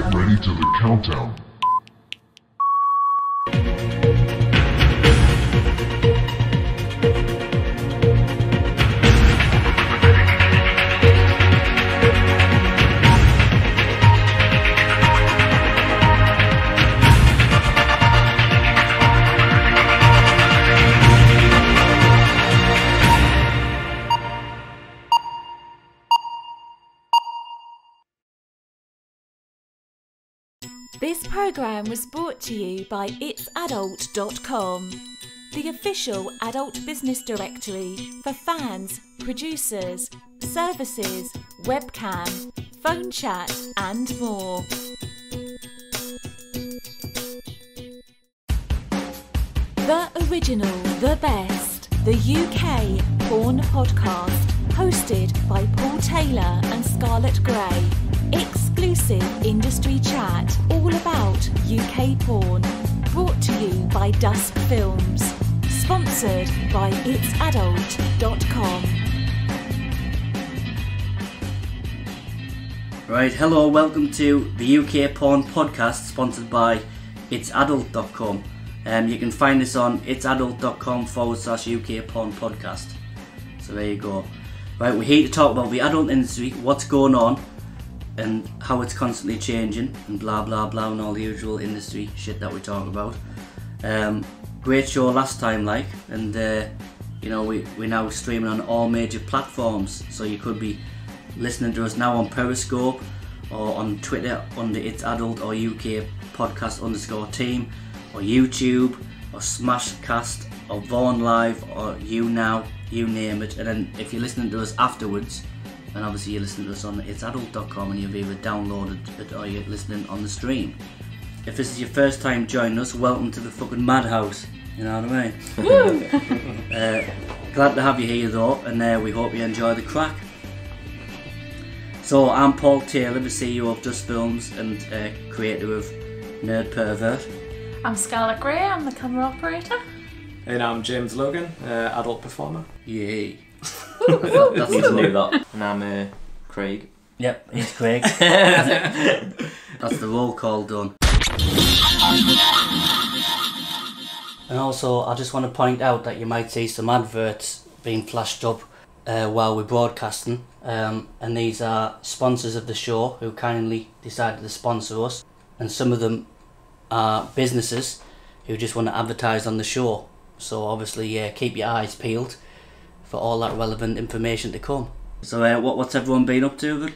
Get ready to the countdown. This programme was brought to you by itsadult.com, the official adult business directory for fans, producers, services, webcam, phone chat and more. The original, the best, the UK porn podcast, hosted by Paul Taylor and Scarlett Gray. Exclusive industry chat all about UK porn, brought to you by Dusk Films, sponsored by itsadult.com. Right, hello, welcome to the UK Porn Podcast, sponsored by itsadult.com. You can find us on itsadult.com/UK Porn Podcast. So there you go. Right, we're here to talk about the adult industry, what's going on, and how it's constantly changing, and blah blah blah, and all the usual industry shit that we talk about. Great show last time, like, and you know, we're now streaming on all major platforms, so you could be listening to us now on Periscope or on Twitter under It's Adult or UK Podcast _team, or YouTube or Smashcast or Vaughan Live or YouNow, you name it. And then if you're listening to us afterwards, and obviously you're listening to us on itsadult.com, and you've either downloaded it or you're listening on the stream. If this is your first time joining us, welcome to the fucking madhouse. You know what I mean? Glad to have you here though, and we hope you enjoy the crack. So I'm Paul Taylor, the CEO of Dusk Films and creator of Nerd Pervert. I'm Scarlett Gray, I'm the camera operator. And I'm James Logan, adult performer. Yay. That's easy to do that. And I'm Craig. Yep, he's Craig. That's the roll call done. And also, I just want to point out that you might see some adverts being flashed up while we're broadcasting. And these are sponsors of the show who kindly decided to sponsor us. And some of them are businesses who just want to advertise on the show. So obviously, keep your eyes peeled for all that relevant information to come. So what's everyone been up to then?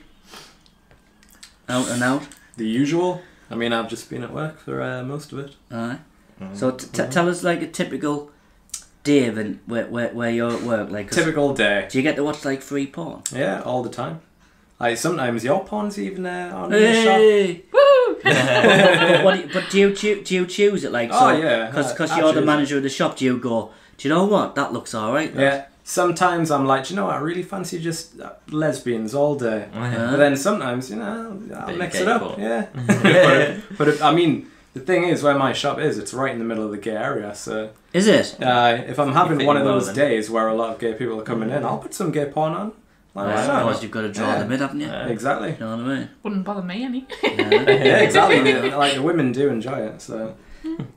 Out and out? The usual. I mean, I've just been at work for most of it. Alright. So tell us like a typical day then where you're at work. Like, Typical day. do you get to watch like free porn? Yeah, all the time. Like sometimes your porn's even on the Hey! Woo! But do you choose it like? Oh, so, yeah. Because I you're the choose manager of the shop. Do you go? Do you know what? That looks alright. shop. Yeah. Sometimes I'm like, do you know what? I really fancy just lesbians all day. But then sometimes, you know, I'll Bit mix gay it up. porn. Yeah. but I mean, the thing is, where my shop is, it's right in the middle of the gay area. So Is it? if I'm having fit one of in well, those then. days where a lot of gay people are coming in, I'll put some gay porn on. Like, I why not? suppose you've got to draw them in, haven't you? Exactly. You know what I mean? Wouldn't bother me any. Yeah, exactly. Like the women do enjoy it. So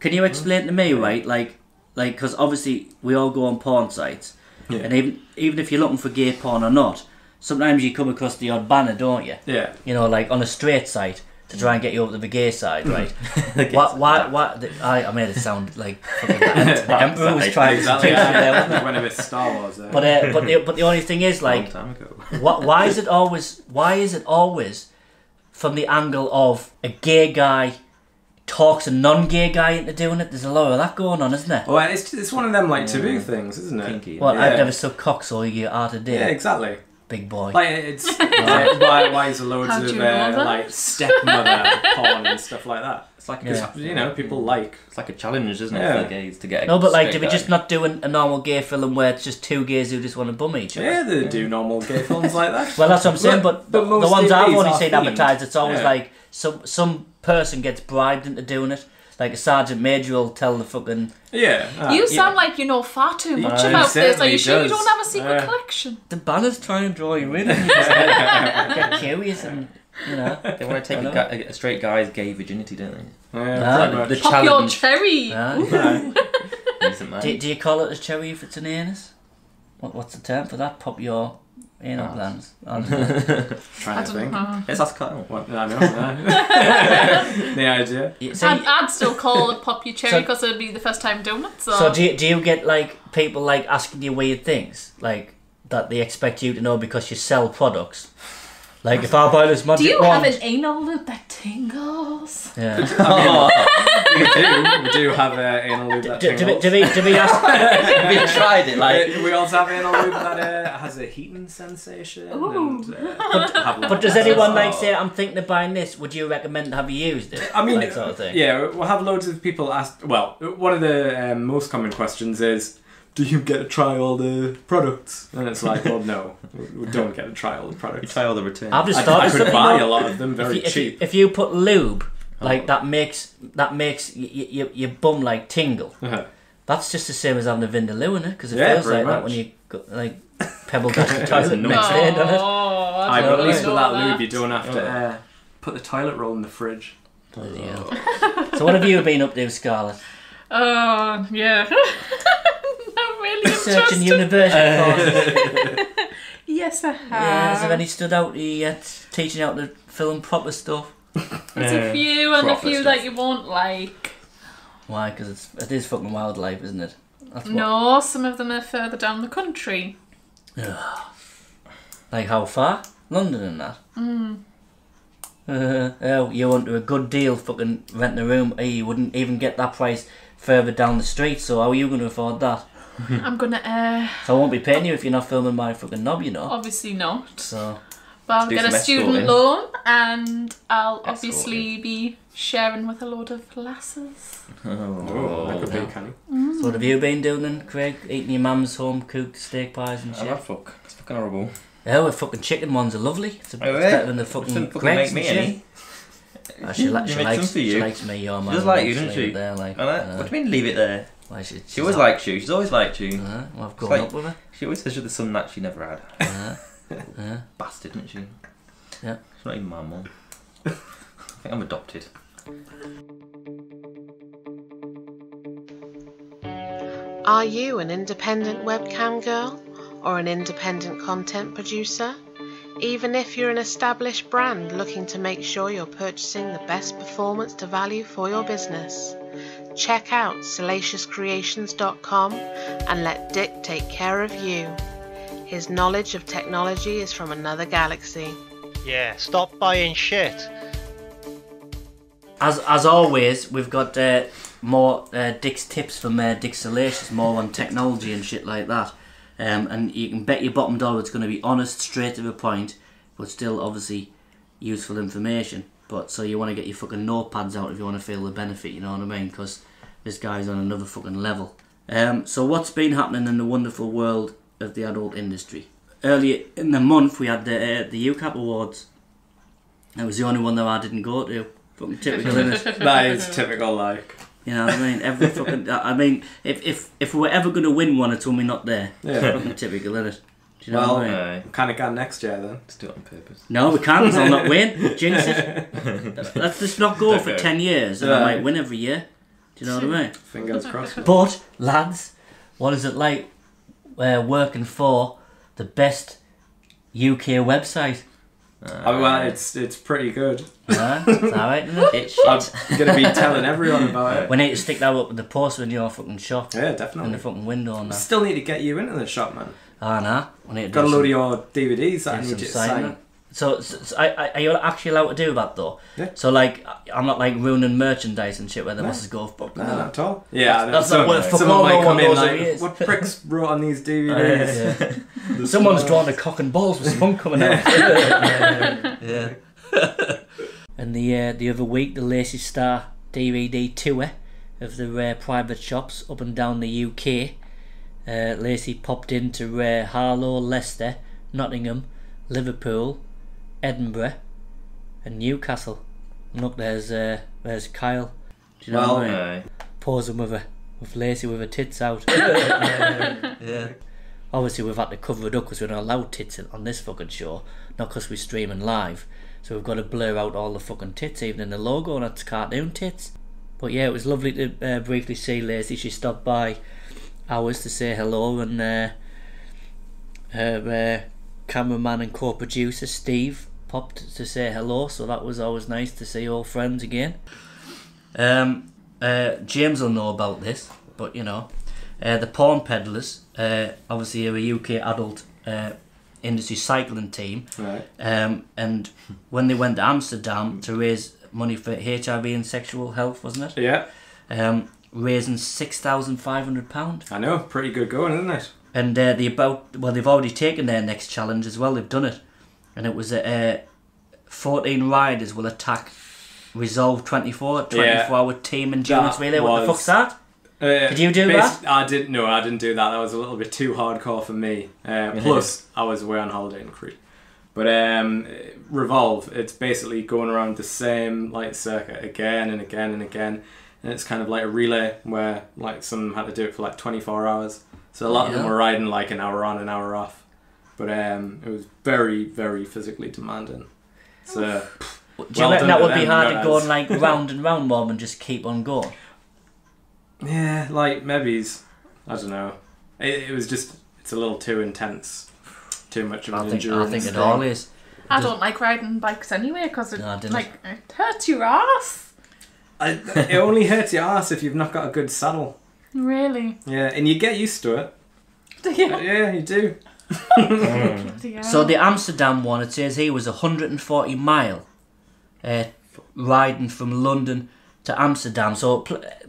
Can you explain to me, right? Like, because obviously we all go on porn sites, Yeah. and even if you're looking for gay porn or not, sometimes you come across the odd banner, don't you? yeah. You know, like on a straight site to try and get you over to the gay side, right? Okay, I made it sound like fucking the Emperor was trying to Exactly. do that there, wasn't it? When it was Star Wars. But the only thing is, like, long time ago. why is it always from the angle of a gay guy talks a non-gay guy into doing it? There's a lot of that going on, isn't there? Well, it's one of them like taboo things, isn't it? Kinky. Well, Yeah. I've never sucked cock, so you get out of Yeah, day, exactly. big boy. Like it's why is there loads How do of you know that? like stepmother porn and stuff like that? It's like Yeah. You know, people like. it's like a challenge, isn't it, Yeah. for gays to get a No, but like, straight did we guy. just not do a normal gay film where it's just two gays who just want to bum each other? Yeah, they do normal gay films like that. Well, that's what I'm saying, but the most ones I've DVDs only are seen themed. advertised, it's always Yeah. like some person gets bribed into doing it. Like a sergeant major will tell the fucking... Yeah. You sound like you know far too much about this. Are you sure you don't have a secret collection? The banners try and draw you in and you just get curious and You know, They want to take a straight guy's gay virginity, don't they? Pretty much. The Pop your challenge. cherry. Decent, man. do you call it a cherry if it's an anus? What's the term for that? Pop your anal glands. Trying to think. Let's ask Kyle. What? I know. The idea. So, I'd still call it pop your cherry because it'd be the first time doing it. so do you get like people like asking you weird things like that they expect you to know because you sell products? Like if I buy this magic do you wand, have an anal loop that tingles? yeah. We do have anal lube that Do tingles. we ask? Have you tried it? Like, We also have anal lube that has a heating sensation. And, But does anyone like say, I'm thinking of buying this? Would you recommend have you used it? I mean, Like sort of thing. yeah, we'll have loads of people ask. Well, one of the most common questions is, do you get to try all the products? And it's like, well, no, we don't get to try all the you products. try all the returns. I've just I thought of could something. buy though. a lot of them very if cheap. you put lube, like that makes your bum like tingle. Uh-huh. That's just the same as having a Vindaloo in it, because it Yeah, feels like pretty that when much. you go, like pebble dash the toilet nice. next day, doesn't it? Aye, but at least with that lube, you do. don't have to put the toilet roll in the fridge. Bloody hell. So what have you been up to, Scarlett? Oh, yeah. Not really Researching interested. university courses. Yes, I Yeah, has there have. any stood out to you yet? Teaching how to film proper stuff? There's a few and a proper few stuff. that you won't like. Why? Because it is fucking wildlife, isn't it? That's what, No, some of them are further down the country. like how far? London and that? Oh, you want a good deal fucking renting a room. You wouldn't even get that price further down the street, so how are you going to afford that? I'm gonna, So I won't be paying you if you're not filming my fucking knob, you know. obviously not. So, But I'll do get a some student escorting. loan and I'll Escorting. obviously be sharing with a load of lasses. Oh, that could be canny. so what have you been doing then, Craig? Eating your mum's home cooked steak pies and Oh, shit? that fuck. It's fucking horrible. Oh, the fucking chicken ones are lovely. It's, Oh, it's yeah? better than the fucking Shouldn't fucking Greggs make and me shit. any. Oh, she You make some likes for you. She likes me, your mum. She does like you, Just doesn't leave she? it there, like, Oh, that? What do you mean leave it there? Why She always liked you. She's always liked you. Well, I've grown like- up with her. She always says you're the son that she never had. Yeah. Bastard, isn't she? Yeah. She's not even my mum. I think I'm adopted. Are you an independent webcam girl or an independent content producer? Even if you're an established brand looking to make sure you're purchasing the best performance to value for your business, check out salaciouscreations.com and let Dick take care of you. His knowledge of technology is from another galaxy. Yeah, stop buying shit. As always, we've got more Dick's tips from Dick Salacious, more on technology and shit like that. And you can bet your bottom dollar it's going to be honest, straight to the point, but still obviously useful information. But so you want to get your fucking notepads out if you want to feel the benefit, you know what I mean? Because this guy's on another fucking level. So what's been happening in the wonderful world of the adult industry? Earlier in the month we had the UCAP Awards. It was the only one that I didn't go to. Fucking typical, innit? That is typical, like. You know what I mean? Every fucking. I mean, if we were ever going to win one, it's when we're not there. Yeah. Fucking typical, innit? Do you know Well, what I mean? Aye. Kind of can next year then. Just do it on purpose. No, we can't. I'll not win. Jinx it. Let's just not go for Okay. 10 years and I might win every year. Do you know what I mean? Fingers crossed. But, lads, what is it like working for the best UK website? Oh, well, it's pretty good. It's alright, isn't it? It's I'm shit. gonna be telling everyone about it. We need to stick that up with the poster in your fucking shop. Yeah, In definitely. the fucking window and that. Still need to get you into the shop, man. Nah. We need to Got a do load some- of your DVDs that I do need some you to signing. sign. So are you actually allowed to do that though? Yeah. So like, I'm not like ruining merchandise and shit where the bosses go fuck. No, not at all. Yeah, That's some, not what someone football might no come one in knows like, who he is. what pricks wrote on these DVDs? Yeah. Someone's drawn a cock and balls with spunk coming out. Yeah. And the other week, the Lacey Star DVD tour of the private shops up and down the UK. Lacey popped into Harlow, Leicester, Nottingham, Liverpool, Edinburgh, and Newcastle. And look, there's Kyle. Do you know what I mean? Aye. Posing with Lacey with her tits out. Yeah. obviously we've had to cover it up because we're not allowed tits on this fucking show, not because we're streaming live. So we've got to blur out all the fucking tits, even in the logo, and it's cartoon tits. But yeah, it was lovely to briefly see Lacey. She stopped by ours to say hello, and her cameraman and co-producer Steve popped to say hello, so that was always nice to see old friends again. James will know about this, but you know, the Porn Peddlers, obviously are a UK adult industry cycling team, Right. and when they went to Amsterdam to raise money for HIV and sexual health, wasn't it? Yeah. Raising £6,500. I know. Pretty good going, isn't it? And they've already taken their next challenge as well. They've done it, and it was 14 riders will attack Resolve 24-hour team endurance That relay. What the fuck's that? Did you do that? I didn't do that. That was a little bit too hardcore for me. Plus, I was away on holiday in Crete. But Revolve, it's basically going around the same like circuit again and again and again, and it's kind of like a relay where like some had to do it for like 24 hours. So a lot of them were riding like an hour on, an hour off. But it was very, very physically demanding. So Do you reckon that would be hard to go on like round and round more than just keep on going? Yeah, like maybe I don't know. It was just it's a little too intense, too much of an endurance. I think it thing. all is. I don't like riding bikes anyway because it No, I didn't. like it hurts your ass. It only hurts your ass if you've not got a good saddle. Really? Yeah, and you get used to it. Yeah, you do. So the Amsterdam one, it says here was 140 mile riding from London to Amsterdam. So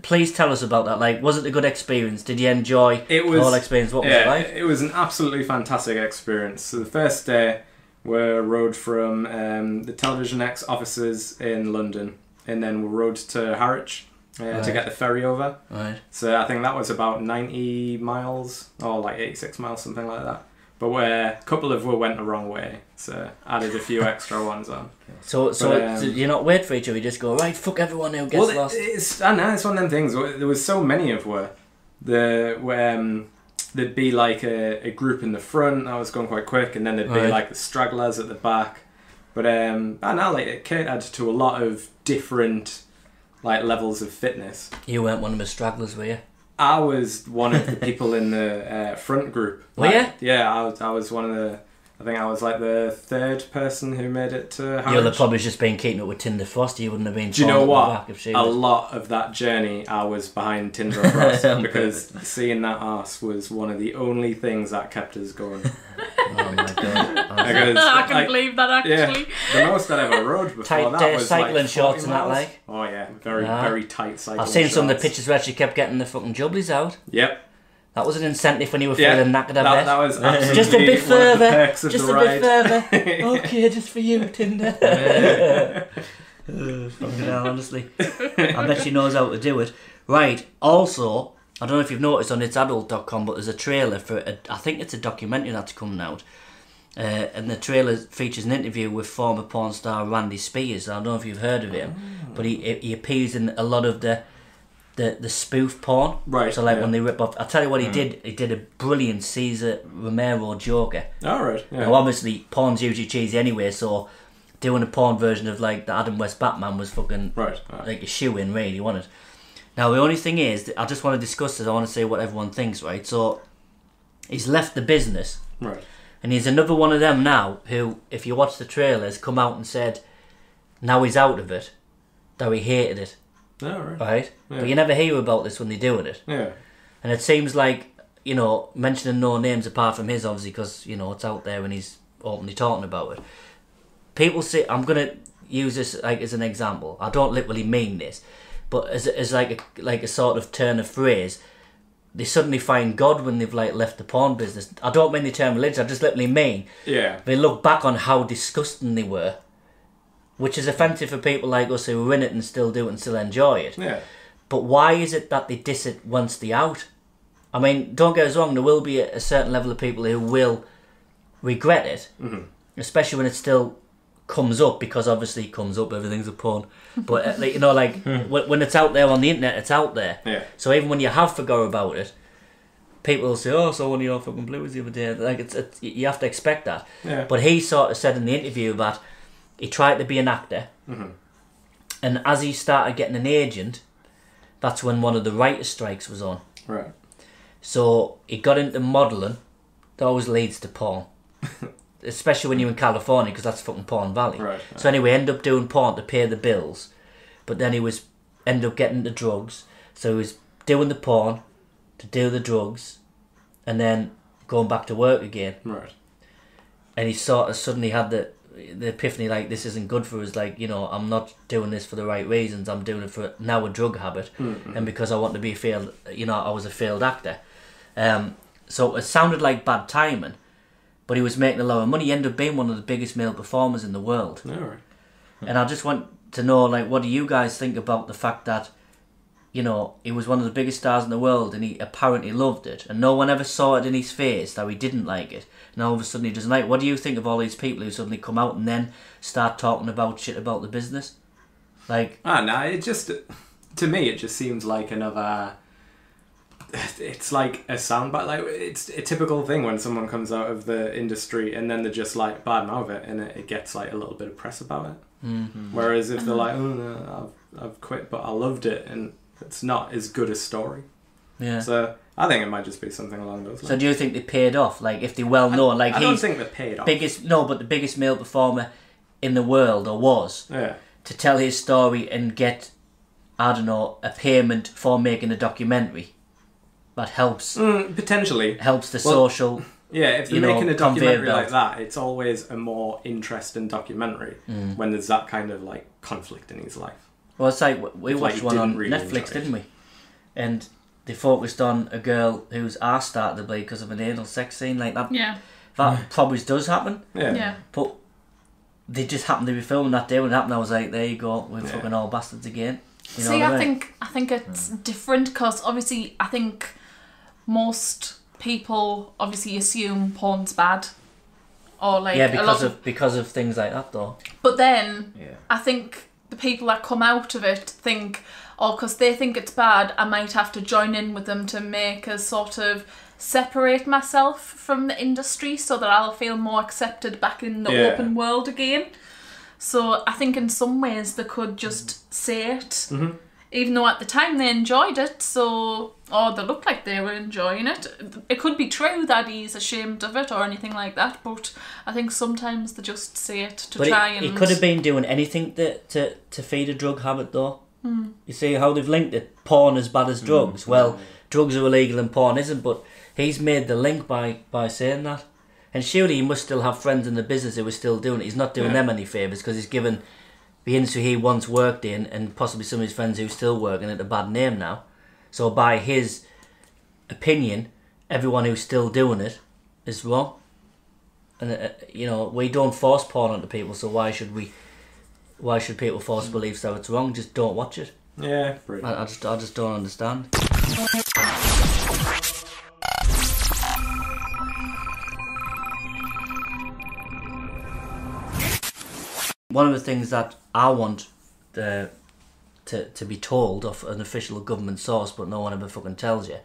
please tell us about that. Like, was it a good experience? Did you enjoy the whole experience? What was it like? It was an absolutely fantastic experience. So the first day we rode from the Television X offices in London, and then we rode to Harwich to get the ferry over. Right. So I think that was about 90 miles or like 86 miles, something like that. But a couple of we went the wrong way, so added a few extra ones on. So you not wait for each other, you just go, right, fuck everyone who gets lost. I know, it's one of them things. There was so many of there'd be like a group in the front that was going quite quick, and then there'd be like the stragglers at the back. But I know, like, it catered to a lot of different like levels of fitness. You weren't one of the stragglers, were you? I was one of the people in the front group. Were you? Yeah, I was one of the... I think I was like the third person who made it to Harwich. You'll have probably just been keeping it with Tinder Frost. You wouldn't have been. Do you know what? If she a lot of that journey I was behind Tinder Frost because seeing that arse was one of the only things that kept us going. Oh my god! I can believe that actually. Yeah, the most I'd ever rode before tight, that was cycling like shorts and that, miles. like. Oh yeah, very tight cycling. I've seen shorts. some of the pictures where she kept getting the fucking jubblies out. Yep. That was an incentive when you were feeling knackered, I bet. That was absolutely just a bit further. Just the a ride. bit further. Okay, just for you, Tinder. Fucking hell, honestly. I bet she knows how to do it. Right, also, I don't know if you've noticed on itsadult.com, but there's a trailer for, I think it's a documentary that's coming out. And the trailer features an interview with former porn star Randy Spears. I don't know if you've heard of him, but he appears in a lot of the spoof porn. Right. So like when they rip off, I'll tell you what he did a brilliant Cesar Romero Joker. Alright, yeah. Now obviously porn's usually cheesy anyway, so doing a porn version of like the Adam West Batman was fucking like a shoe-in really, wasn't it? Now the only thing is, I just want to discuss this, I want to say what everyone thinks, right? So he's left the business. Right. And he's another one of them now who, if you watch the trailers, come out and said now he's out of it, that he hated it. Oh, right. Right? Yeah. But you never hear about this when they're doing it. Yeah. And it seems like, you know, mentioning no names apart from his, obviously, because, you know, it's out there and he's openly talking about it. People say, I'm going to use this like as an example. I don't literally mean this, but as like a sort of turn of phrase, they suddenly find God when they've like left the porn business. I don't mean the term religion, I just literally mean they look back on how disgusting they were, which is offensive for people like us who are in it and still do it and still enjoy it. Yeah. But why is it that they diss it once they're out? I mean, don't get us wrong, there will be a certain level of people who will regret it, especially when it still comes up, because obviously it comes up, everything's a porn. But, you know, like, when it's out there on the internet, it's out there. Yeah. So even when you have forgot about it, people will say, "Oh, so one of your fucking blues the other day." Like it's you have to expect that. Yeah. But he sort of said in the interview that he tried to be an actor, and as he started getting an agent, that's when one of the writer's strikes was on. Right. So he got into modelling. That always leads to porn. Especially when you're in California, because that's fucking Porn Valley. Right. So anyway, end up doing porn to pay the bills, but then he was end up getting into drugs. So he was doing the porn to do the drugs, and then going back to work again. Right. And he sort of suddenly had the epiphany, like, this isn't good for us. Like, you know, I'm not doing this for the right reasons. I'm doing it for now a drug habit, and because I want to be a failed. You know, I was a failed actor. So it sounded like bad timing. But he was making a lot of money. He ended up being one of the biggest male performers in the world. All right. And I just want to know, like, what do you guys think about the fact that, you know, he was one of the biggest stars in the world and he apparently loved it. And no one ever saw it in his face that he didn't like it. And all of a sudden he doesn't like it. What do you think of all these people who suddenly come out and then start talking about shit about the business? Like... No, it just... To me, it just seems like another... It's like a soundbite. Like, it's a typical thing when someone comes out of the industry and then they're just like badmouth it, and it gets like a little bit of press about it. Mm-hmm. Whereas if they're like, "Oh no, I've quit, but I loved it," and it's not as good a story. Yeah. So I think it might just be something along those lines. So do you think they paid off? Like, if they well known, like, I don't think they paid off. But the biggest male performer in the world, or was, to tell his story and get, I don't know, a payment for making a documentary. That helps. Potentially. Helps the social... Yeah, if they're making a documentary belt. like that, it's always a more interesting documentary when there's that kind of, like, conflict in his life. Well, it's like, we watched one on really Netflix, didn't we? And they focused on a girl whose arse started to bleed because of an anal sex scene like that. Yeah. That probably does happen. Yeah. But they just happened to be filming that day when it happened. I was like, there you go, we're fucking all bastards again. You know See, what I mean? I think it's different because obviously I think most people obviously assume porn's bad, or like because of things like that though. But then I think the people that come out of it think, oh, because they think it's bad, I might have to join in with them to make a sort of separate myself from the industry so that I'll feel more accepted back in the open world again. So I think in some ways they could just say it, even though at the time they enjoyed it, or they looked like they were enjoying it. It could be true that he's ashamed of it or anything like that, but I think sometimes they just say it to try and... He could have been doing anything to feed a drug habit though. You see how they've linked it? Porn as bad as drugs. Well, drugs are illegal and porn isn't, but he's made the link by saying that. And surely he must still have friends in the business who are still doing it. He's not doing them any favours because he's given the industry he once worked in and possibly some of his friends who still work in it a bad name now. So by his opinion, everyone who's still doing it is wrong. And you know, we don't force porn onto people, so why should people force beliefs that it's wrong? Just don't watch it. Yeah, I just don't understand. One of the things that I want to be told of an official government source, but no one ever fucking tells you,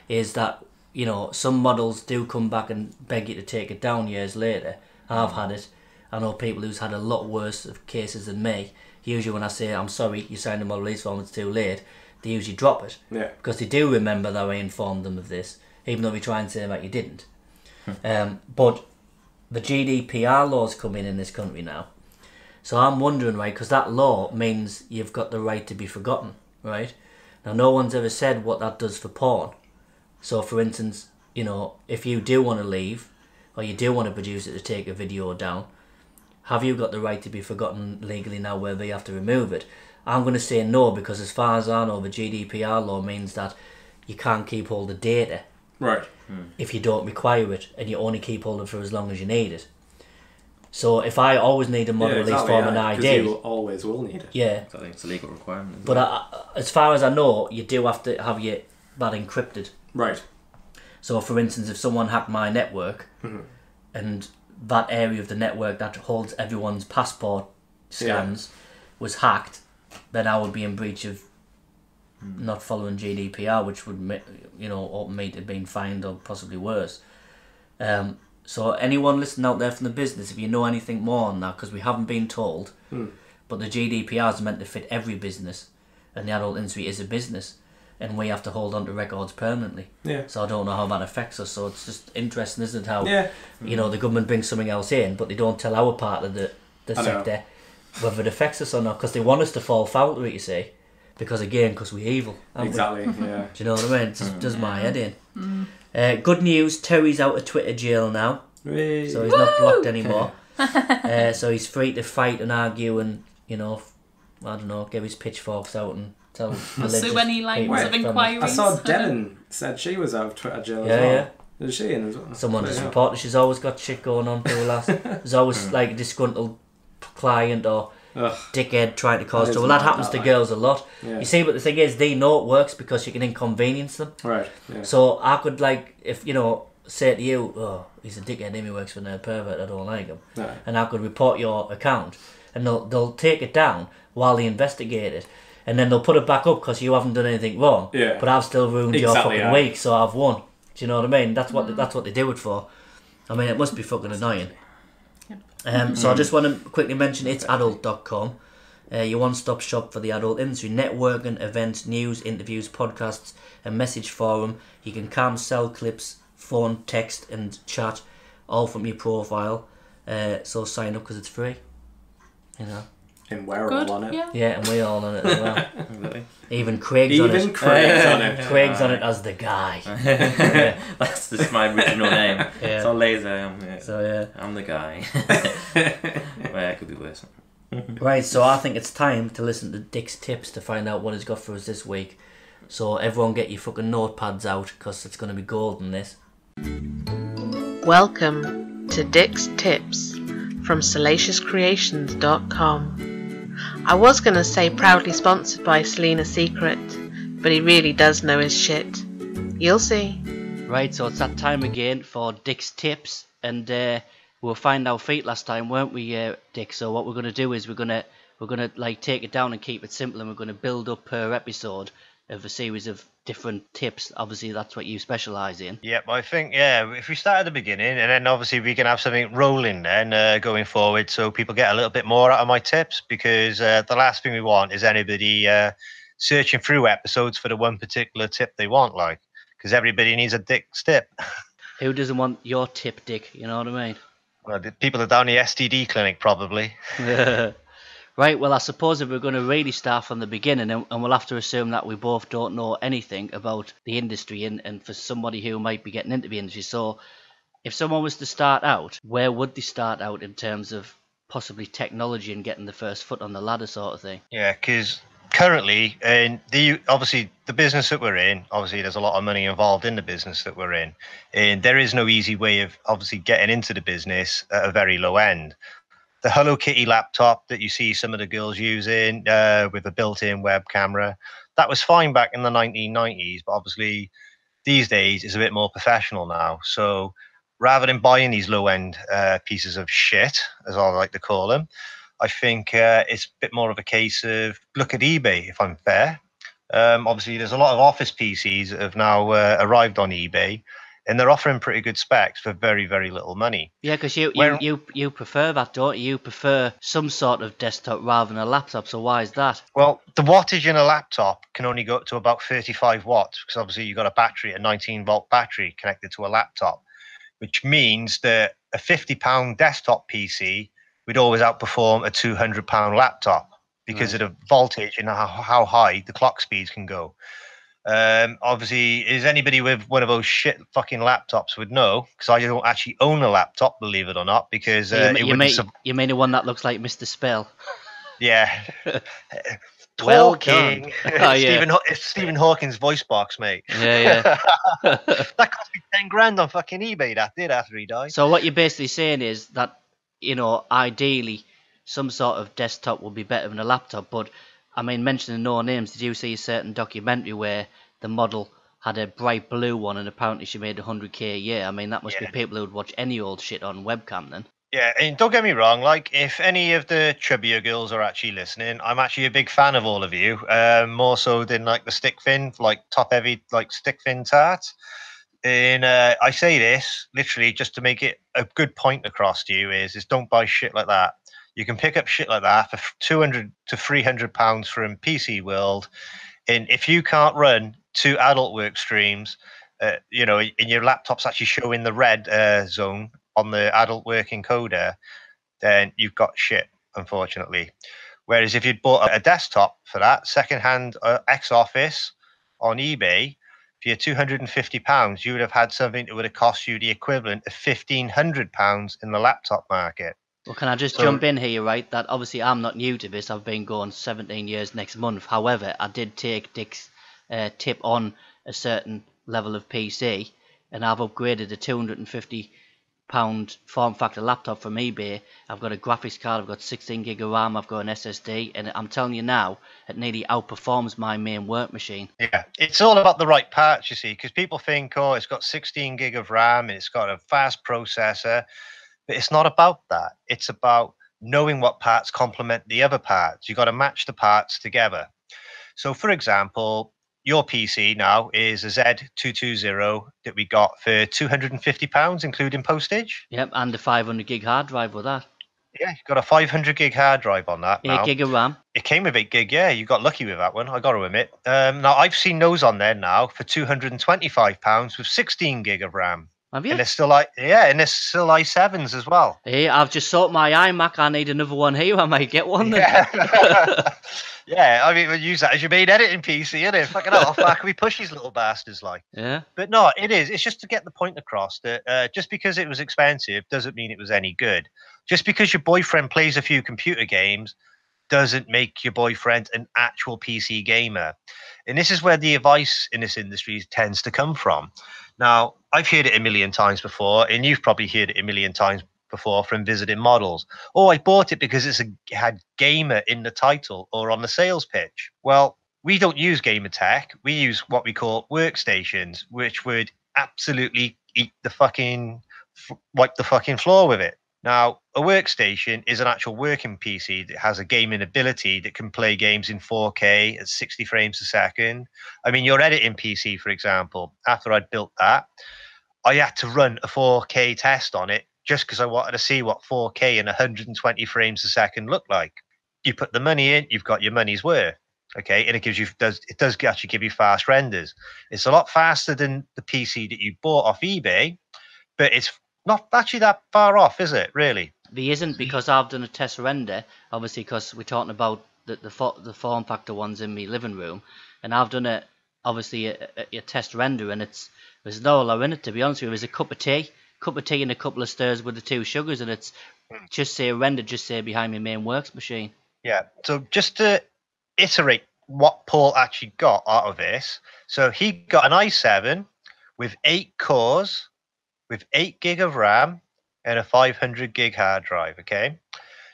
is that, you know, some models do come back and beg you to take it down years later. I've had it. I know people who's had a lot worse of cases than me. Usually when I say, I'm sorry, you signed a model release form, it's too late, they usually drop it. Yeah. Because they do remember that I informed them of this, even though we try and say that you didn't. But the GDPR laws come in this country now. So I'm wondering, right, because that law means you've got the right to be forgotten, right? Now, no one's ever said what that does for porn. So, for instance, you know, if you do want to leave, or you do want to produce it to take a video down, have you got the right to be forgotten legally now where they have to remove it? I'm going to say no, because as far as I know, the GDPR law means that you can't keep hold of data. Right. If you don't require it, and you only keep hold of it for as long as you need it. So if I always need a model release form and ID... Because you always will need it. Yeah. I think it's a legal requirement. But as far as I know, you do have to have that encrypted. Right. So for instance, if someone hacked my network, and that area of the network that holds everyone's passport scans was hacked, then I would be in breach of not following GDPR, which would open me to being fined or possibly worse. So anyone listening out there from the business, if you know anything more on that, because we haven't been told, but the GDPR is meant to fit every business, and the adult industry is a business, and we have to hold on to records permanently. Yeah. So I don't know how that affects us. So it's just interesting, isn't it? How the government brings something else in, but they don't tell our part of the sector whether it affects us or not, because they want us to fall foul to it, you see. Because we're evil. Exactly, yeah. Do you know what I mean? It just does my head in. Good news, Terry's out of Twitter jail now. So he's not blocked anymore. So he's free to fight and argue and, get his pitchforks out and tell so any lines of inquiries. I saw Devon said she was out of Twitter jail as well. Yeah. Is she in as well? Someone just reported she's always got shit going on for the last. There's always like a disgruntled client or dickhead trying to cause trouble. That happens to girls a lot. Yeah. You see, but the thing is, they know it works because you can inconvenience them. Right. Yeah. So I could say to you, oh, he's a dickhead, he works for a pervert, I don't like him. Right. And I could report your account, and they'll take it down while they investigate it, and then they'll put it back up because you haven't done anything wrong. Yeah. But I've still ruined your fucking week, so I've won. Do you know what I mean? That's what they do it for. I mean, it must be fucking annoying. So I just want to quickly mention it's adult.com, your one-stop shop for the adult industry, networking, events, news, interviews, podcasts, and message forum. You can calm, sell clips, phone, text, and chat, all from your profile. So sign up because it's free. And we're all on it. Yeah, and we're all on it as well. Even Craig's on it. Even Craig's on it. Craig's on it as the guy. That's just my original name. Yeah. So laser. I'm the guy. Well, it could be worse. Right, so I think it's time to listen to Dick's tips to find out what he's got for us this week. So everyone get your fucking notepads out because it's going to be golden, this. Welcome to Dick's Tips from salaciouscreations.com. I was going to say proudly sponsored by Selena Secret, but he really does know his shit. You'll see. Right, so it's that time again for Dick's Tips, and we were finding our feet last time, weren't we, Dick? So what we're going to do is we're going to take it down and keep it simple, and we're going to build up per episode of a series of different tips. Obviously, that's what you specialise in. Yep, I think, if we start at the beginning, and then obviously we can have something rolling then going forward, so people get a little bit more out of my tips, because the last thing we want is anybody searching through episodes for the one particular tip they want, because everybody needs a Dick's tip. Who doesn't want your tip, Dick? You know what I mean? Well, the people are down the STD clinic, probably. Right, well, I suppose if we're going to really start from the beginning, and we'll have to assume that we both don't know anything about the industry, and for somebody who might be getting into the industry. So if someone was to start out, where would they start out in terms of possibly technology and getting the first foot on the ladder sort of thing? Yeah, because currently, obviously the business that we're in, obviously there's a lot of money involved in the business that we're in, and there is no easy way of obviously getting into the business at a very low end. The Hello Kitty laptop that you see some of the girls using with a built-in web camera, that was fine back in the 1990s, but obviously these days it's a bit more professional now. So rather than buying these low-end pieces of shit, as I like to call them, I think it's a bit more of a case of look at eBay, if I'm fair. Obviously, there's a lot of office PCs that have now arrived on eBay, and they're offering pretty good specs for very, very little money. Yeah, because you prefer that, don't you? You prefer some sort of desktop rather than a laptop, so why is that? Well, the wattage in a laptop can only go up to about 35 watts, because obviously you've got a battery, a 19-volt battery connected to a laptop, which means that a £50 desktop PC would always outperform a £200 laptop because of the voltage and how high the clock speeds can go. Obviously, is anybody with one of those shit fucking laptops would know, because I don't actually own a laptop, believe it or not, because you mean the one that looks like Mr. Spell? Yeah. Well Talking. It's Stephen Hawking's voice box, mate. Yeah. That cost me 10 grand on fucking eBay, that did, after he died. So what you're basically saying is that, ideally, some sort of desktop would be better than a laptop, but I mean, mentioning no names, did you see a certain documentary where the model had a bright blue one and apparently she made 100k a year? I mean, that must be people who would watch any old shit on webcam then. Yeah, and don't get me wrong, like, if any of the chubbier girls are actually listening, I'm actually a big fan of all of you, more so than, like, the stick fin, like, top-heavy, like, stick fin tarts. And I say this, literally, just to make it a good point across to you, is don't buy shit like that. You can pick up shit like that for 200 to £300 from PC World, and if you can't run 2 adult work streams, you know, and your laptop's actually showing the red zone on the adult work encoder, then you've got shit, unfortunately. Whereas if you'd bought a desktop for that, secondhand X-Office on eBay, for your £250, you would have had something that would have cost you the equivalent of £1,500 in the laptop market. Well, can I just jump in here, right? That obviously I'm not new to this. I've been going 17 years next month. However, I did take Dick's tip on a certain level of PC, and I've upgraded a £250 form factor laptop from eBay. I've got a graphics card, I've got 16 gig of RAM, I've got an SSD, and I'm telling you now, it nearly outperforms my main work machine. Yeah, it's all about the right parts, you see, because people think, oh, it's got 16 gig of RAM, and it's got a fast processor, but it's not about that. It's about knowing what parts complement the other parts. You've got to match the parts together. So, for example, your PC now is a Z220 that we got for £250, including postage. Yep, and the 500 gig hard drive with that. Yeah, you've got a 500 gig hard drive on that. 8 gig of RAM. It came with 8 gig, yeah. You got lucky with that one, I got to admit. Now, I've seen those on there now for £225 with 16 gig of RAM. Have you? And there's still i7s as well. Hey, I've just sold my iMac. I need another one here. I might get one then. Yeah. Yeah, I mean, we use that as your main editing PC, isn't it? Fucking hell, how can we push these little bastards like? Yeah. But no, it is. It's just to get the point across that just because it was expensive doesn't mean it was any good. Just because your boyfriend plays a few computer games doesn't make your boyfriend an actual PC gamer. And this is where the advice in this industry tends to come from. Now, I've heard it a million times before, and you've probably heard it a million times before from visiting models. Oh, I bought it because it had gamer in the title or on the sales pitch. Well, we don't use gamer tech. We use what we call workstations, which would absolutely wipe the fucking floor with it. Now, a workstation is an actual working PC that has a gaming ability that can play games in 4K at 60 frames a second. I mean, your editing PC, for example, after I'd built that, I had to run a 4K test on it just because I wanted to see what 4K and 120 frames a second looked like. You put the money in, you've got your money's worth. Okay, and it does actually give you fast renders. It's a lot faster than the PC that you bought off eBay, but it's not actually that far off, is it, really? There isn't, because I've done a test render, obviously, because we're talking about the form factor ones in my living room, and I've done a test render, and there's no lot in it, to be honest with you. There's a cup of tea and a couple of stirrs with the 2 sugars, and it's just say behind my main works machine. Yeah, so just to iterate what Paul actually got out of this, so he got an i7 with 8 cores, with 8 gig of RAM and a 500 gig hard drive, okay?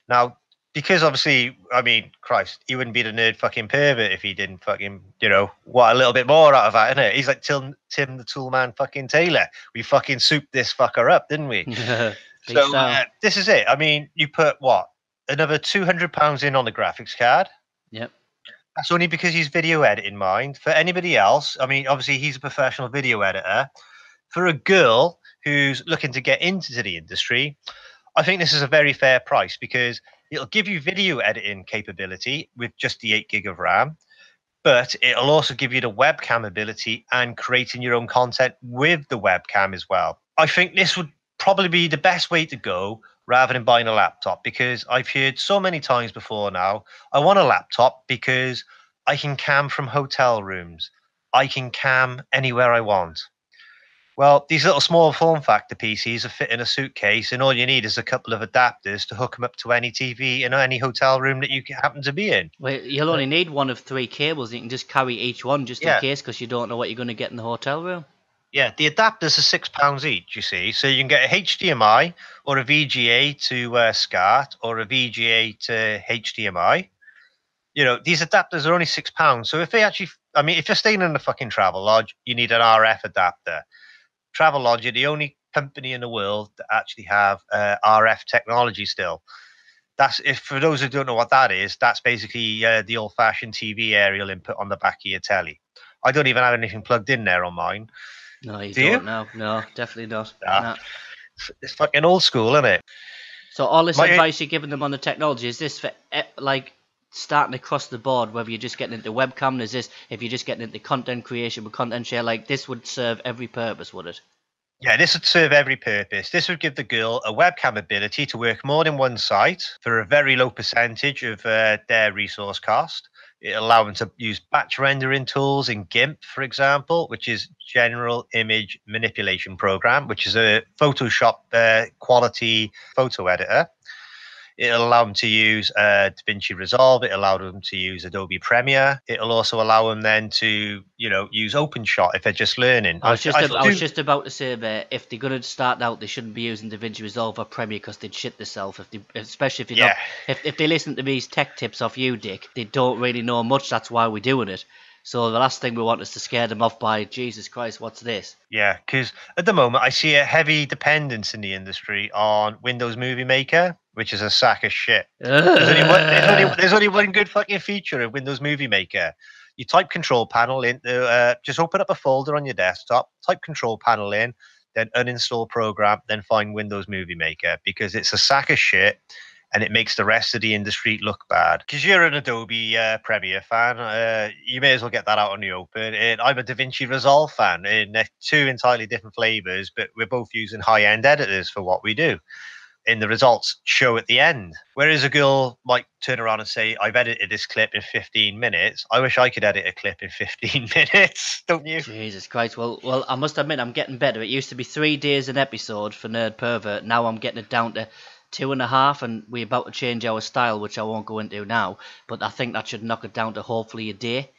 Now, because obviously, I mean, Christ, he wouldn't be the nerd fucking pervert if he didn't fucking, want a little bit more out of that, innit? He's like Tim the Toolman fucking Taylor. We fucking souped this fucker up, didn't we? So this is it. I mean, you put, what, another £200 in on the graphics card? Yep. That's only because he's video editing mind. For anybody else, I mean, obviously he's a professional video editor. For a girl who's looking to get into the industry, I think this is a very fair price because it'll give you video editing capability with just the 8 gig of RAM, but it'll also give you the webcam ability and creating your own content with the webcam as well. I think this would probably be the best way to go rather than buying a laptop, because I've heard so many times before now, I want a laptop because I can cam from hotel rooms. I can cam anywhere I want. Well, these little small form factor PCs are fit in a suitcase, and all you need is a couple of adapters to hook them up to any TV in any hotel room that you happen to be in. Well, you'll only need one of 3 cables. You can just carry each one just in case, because you don't know what you're going to get in the hotel room. Yeah, the adapters are £6 each, you see. So you can get a HDMI or a VGA to SCART or a VGA to HDMI. These adapters are only £6. So if you're staying in a fucking Travelodge, you need an RF adapter. Travelodge are the only company in the world that actually have RF technology still. That's, if for those who don't know what that is, that's basically the old-fashioned TV aerial input on the back of your telly. I don't even have anything plugged in there on mine. No, you don't. No, definitely not. Nah. It's fucking old school, isn't it? So all this advice you're giving them on the technology, is this for like starting across the board, whether you're just getting into webcam, is this if you're just getting into content creation with content share, like this would serve every purpose, would it? Yeah, this would serve every purpose. This would give the girl a webcam ability to work more than one site for a very low percentage of their resource cost. It'll allow them to use batch rendering tools in GIMP, for example, which is General Image Manipulation Program, which is a Photoshop quality photo editor. It'll allow them to use DaVinci Resolve. It'll allow them to use Adobe Premiere. It'll also allow them then to, use OpenShot if they're just learning. I was just about to say that if they're going to start out, they shouldn't be using DaVinci Resolve or Premiere because they'd shit themselves. Especially if they listen to these tech tips off you, Dick, they don't really know much. That's why we're doing it. So the last thing we want is to scare them off by, Jesus Christ, what's this? Yeah, because at the moment I see a heavy dependence in the industry on Windows Movie Maker, which is a sack of shit. There's only one good fucking feature of Windows Movie Maker. You type Control Panel in, just open up a folder on your desktop, type Control Panel in, then uninstall program, then find Windows Movie Maker, because it's a sack of shit. And it makes the rest of the industry look bad. Because you're an Adobe Premiere fan, you may as well get that out on the open. And I'm a DaVinci Resolve fan. And they're two entirely different flavors, but we're both using high-end editors for what we do. And the results show at the end. Whereas a girl might turn around and say, I've edited this clip in 15 minutes. I wish I could edit a clip in 15 minutes, don't you? Jesus Christ. Well, I must admit, I'm getting better. It used to be 3 days an episode for Nerd Pervert. Now I'm getting it down to 2.5, and we're about to change our style, which I won't go into now, but I think that should knock it down to hopefully a day.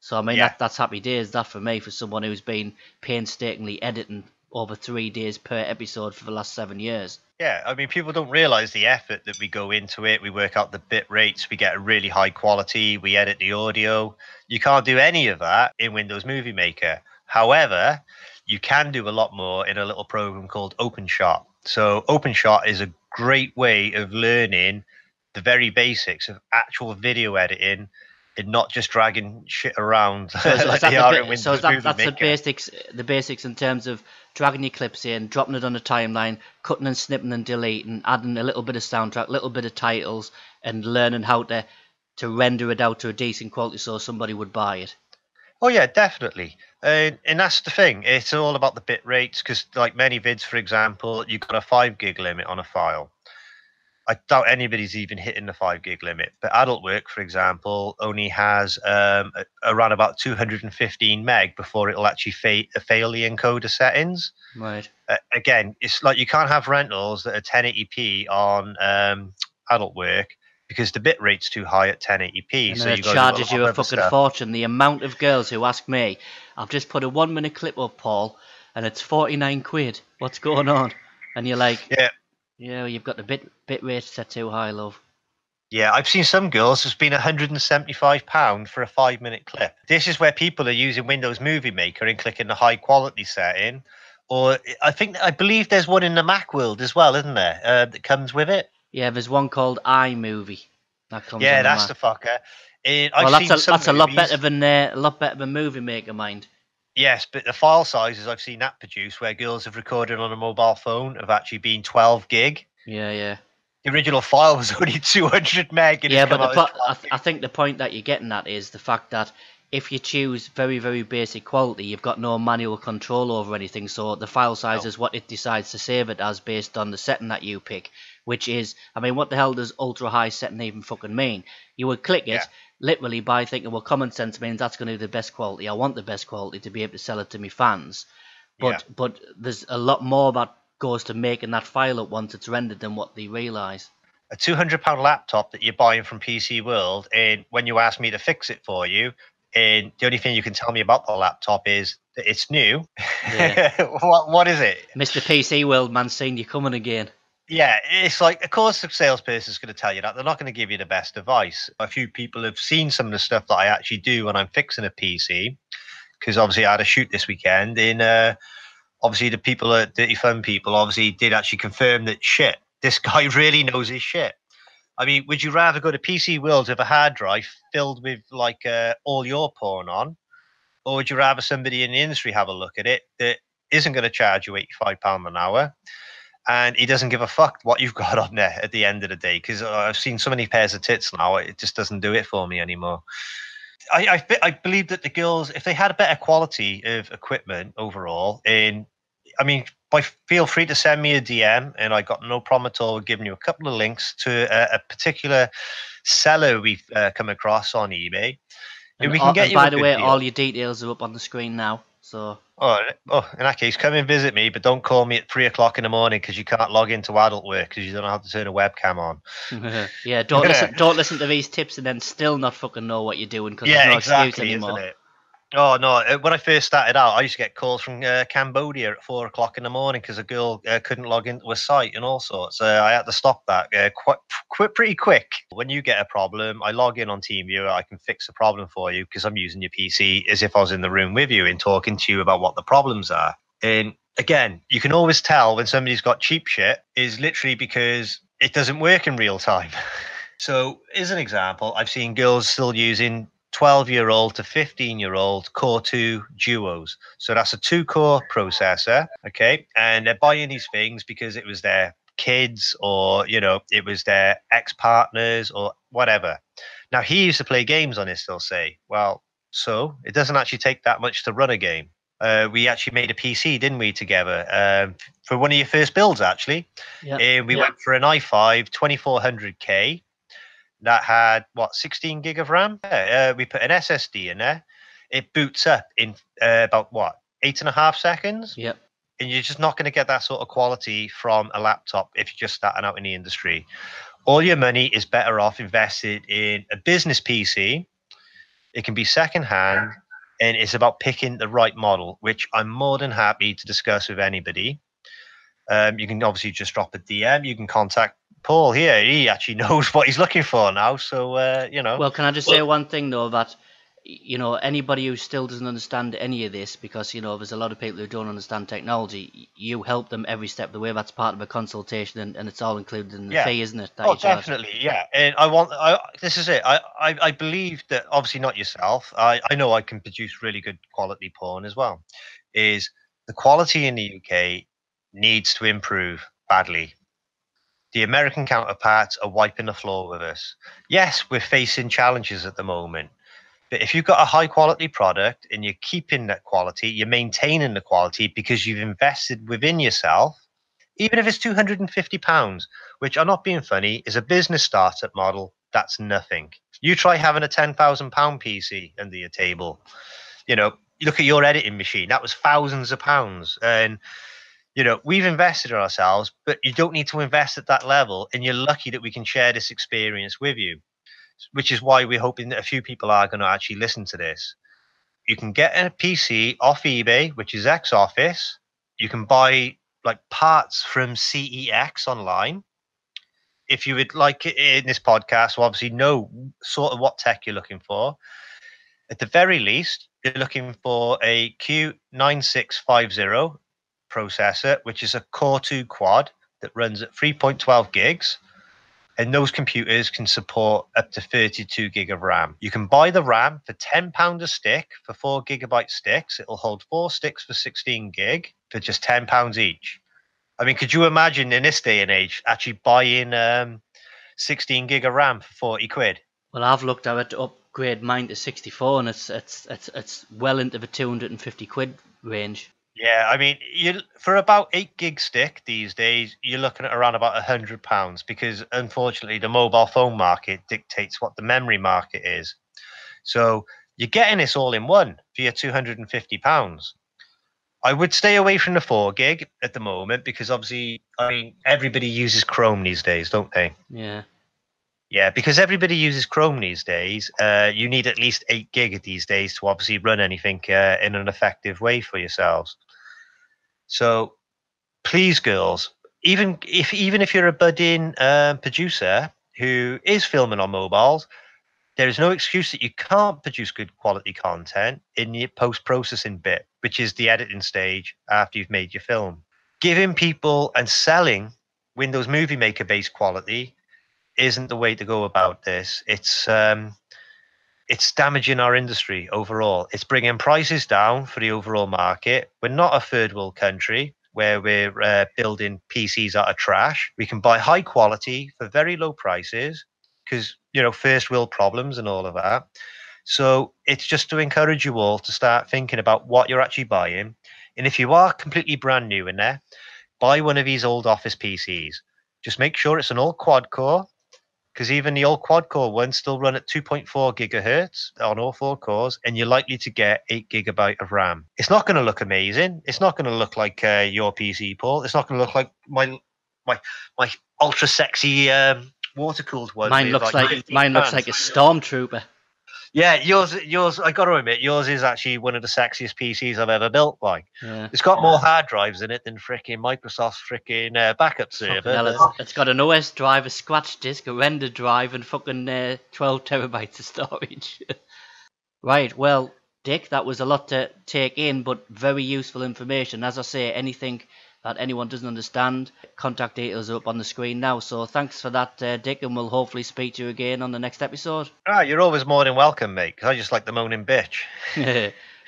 So I mean, that's happy days, that for me, for someone who's been painstakingly editing over 3 days per episode for the last 7 years. Yeah, I mean, people don't realize the effort that we go into it. We work out the bit rates, we get a really high quality, we edit the audio. You can't do any of that in Windows Movie Maker. However, you can do a lot more in a little program called OpenShot. So OpenShot is a great way of learning the very basics of actual video editing and not just dragging shit around like they are in Windows Movie Maker. That's the basics in terms of dragging your clips in, dropping it on a timeline, cutting and snipping and deleting, adding a little bit of soundtrack, a little bit of titles, and learning how to render it out to a decent quality so somebody would buy it. Oh yeah, definitely. And that's the thing. It's all about the bit rates, because like many vids, for example, you've got a 5 gig limit on a file. I doubt anybody's even hitting the 5 gig limit. But Adult Work, for example, only has around about 215 meg before it'll actually fail the encoder settings. Right. Again, it's like you can't have rentals that are 1080p on Adult Work, because the bit rate's too high at 1080p. And so it charges you a fucking fortune. The amount of girls who ask me, I've just put a 1 minute clip up, Paul, and it's 49 quid. What's going on? And you're like, yeah, you've got the bit rate set too high, love. Yeah, I've seen some girls who's been £175 for a 5 minute clip. This is where people are using Windows Movie Maker and clicking the high quality setting. Or I believe there's one in the Mac world as well, isn't there? That comes with it. Yeah, there's one called iMovie. That comes. Yeah, that's the fucker. That's a lot better than Movie Maker, mind. Yes, but the file sizes I've seen that produced, where girls have recorded on a mobile phone, have actually been 12 gig. Yeah. The original file was only 200 meg. Yeah, but I think the point that you're getting at is the fact that if you choose very, very basic quality, you've got no manual control over anything. So the file size is what it decides to save it as based on the setting that you pick. Which is, I mean, what the hell does ultra high setting even fucking mean? You would click it literally by thinking, well, common sense means that's going to be the best quality. I want the best quality to be able to sell it to my fans. But there's a lot more that goes to making that file up once it's rendered than what they realise. A £200 laptop that you're buying from PC World, and when you ask me to fix it for you, and the only thing you can tell me about the laptop is that it's new. Yeah. What is it? Mr. PC World, man, seeing you coming again. Yeah, it's like, of course, the salesperson's going to tell you that. They're not going to give you the best advice. A few people have seen some of the stuff that I actually do when I'm fixing a PC, because obviously I had a shoot this weekend, and obviously the people at Dirty Fun people obviously did actually confirm that shit, this guy really knows his shit. I mean, would you rather go to PC World with a hard drive filled with like all your porn on, or would you rather somebody in the industry have a look at it that isn't going to charge you £85 an hour, and he doesn't give a fuck what you've got on there at the end of the day? Because I've seen so many pairs of tits now, it just doesn't do it for me anymore. I believe that the girls, if they had a better quality of equipment overall, feel free to send me a DM, and I got no problem at all with giving you a couple of links to a particular seller we've come across on eBay. And we can get you. By the way, all your details are up on the screen now. So. Oh, in that case, come and visit me, but don't call me at 3 o'clock in the morning because you can't log into adult work because you don't know how to turn a webcam on. Yeah, don't listen to these tips and then still not fucking know what you're doing because there's no excuse anymore. Isn't it? Oh no! When I first started out, I used to get calls from Cambodia at 4 o'clock in the morning because a girl couldn't log into a site and all sorts. I had to stop that pretty quick. When you get a problem, I log in on TeamViewer. I can fix the problem for you because I'm using your PC as if I was in the room with you and talking to you about what the problems are. And again, you can always tell when somebody's got cheap shit is literally because it doesn't work in real time. So, as an example, I've seen girls still using 12-year-old to 15-year-old Core 2 Duos. So that's a 2-core processor, okay? And they're buying these things because it was their kids or, it was their ex-partners or whatever. Now, he used to play games on this, they'll say. Well, so it doesn't actually take that much to run a game. We actually made a PC, didn't we, together? For one of your first builds, actually. Yeah. We went for an i5 2400K. That had 16 gig of RAM. We put an SSD in there. It boots up in about 8.5 seconds. Yep. And you're just not going to get that sort of quality from a laptop if you're just starting out in the industry. All your money is better off invested in a business PC. It can be secondhand, and it's about picking the right model, which I'm more than happy to discuss with anybody. You can obviously just drop a DM. You can contact Paul here. He actually knows what he's looking for now. So, Well, can I just say one thing, though, that, anybody who still doesn't understand any of this, because, there's a lot of people who don't understand technology, you help them every step of the way. That's part of a consultation, and it's all included in the fee, isn't it? Definitely, yeah. And this is it. I believe that, obviously not yourself, I know I can produce really good quality porn as well, is the quality in the UK needs to improve badly. The American counterparts are wiping the floor with us. Yes, we're facing challenges at the moment. But if you've got a high quality product and you're keeping that quality, you're maintaining the quality because you've invested within yourself, even if it's £250, which, I'm not being funny, is a business startup model, that's nothing. You try having a £10,000 PC under your table. You look at your editing machine. That was thousands of pounds. And we've invested in ourselves, but you don't need to invest at that level. And you're lucky that we can share this experience with you, which is why we're hoping that a few people are going to actually listen to this. You can get a PC off eBay, which is X-Office. You can buy parts from CEX online. If you would like it in this podcast, we'll obviously know sort of what tech you're looking for. At the very least, you're looking for a Q9650 processor, which is a Core 2 quad that runs at 3.12 gigs, and those computers can support up to 32 gig of RAM. You can buy the RAM for £10 a stick for 4 gigabyte sticks. It'll hold 4 sticks for 16 gig for just £10 each. I mean, could you imagine in this day and age actually buying 16 gig of RAM for 40 quid? Well, I've looked at it to upgrade mine to 64, and it's well into the 250 quid range. Yeah, I mean, for about 8 gig stick these days, you're looking at around about £100 because, unfortunately, the mobile phone market dictates what the memory market is. So you're getting this all in one for your £250. I would stay away from the 4 gig at the moment because, obviously, everybody uses Chrome these days, don't they? Yeah. Yeah, because everybody uses Chrome these days. You need at least 8 gig these days to obviously run anything in an effective way for yourselves. So please, girls, even if you're a budding producer who is filming on mobiles, there is no excuse that you can't produce good quality content in your post-processing bit. which is the editing stage after you've made your film. Giving people and selling Windows Movie Maker based quality isn't the way to go about this. It's damaging our industry overall. It's bringing prices down for the overall market. We're not a third world country where we're building PCs out of trash. We can buy high quality for very low prices because, first world problems and all of that. So it's just to encourage you all to start thinking about what you're actually buying. And if you are completely brand new in there, buy one of these old Office PCs. Just make sure it's an old quad core, because even the old quad core ones still run at 2.4 gigahertz on all 4 cores, and you're likely to get 8 gigabyte of RAM. It's not going to look amazing. It's not going to look like your PC, Paul. It's not going to look like my ultra sexy water cooled one. Mine looks like a stormtrooper. Yeah, yours. I got to admit, yours is actually one of the sexiest PCs I've ever built. It's got more hard drives in it than fricking Microsoft's fricking backup server. It's got an OS drive, a scratch disk, a render drive, and fucking 12 terabytes of storage. Right. Well, Dick, that was a lot to take in, but very useful information. As I say, anything that anyone doesn't understand, contact details are up on the screen now. So thanks for that, Dick, and we'll hopefully speak to you again on the next episode. You're always more than welcome, mate, because I just like the moaning bitch.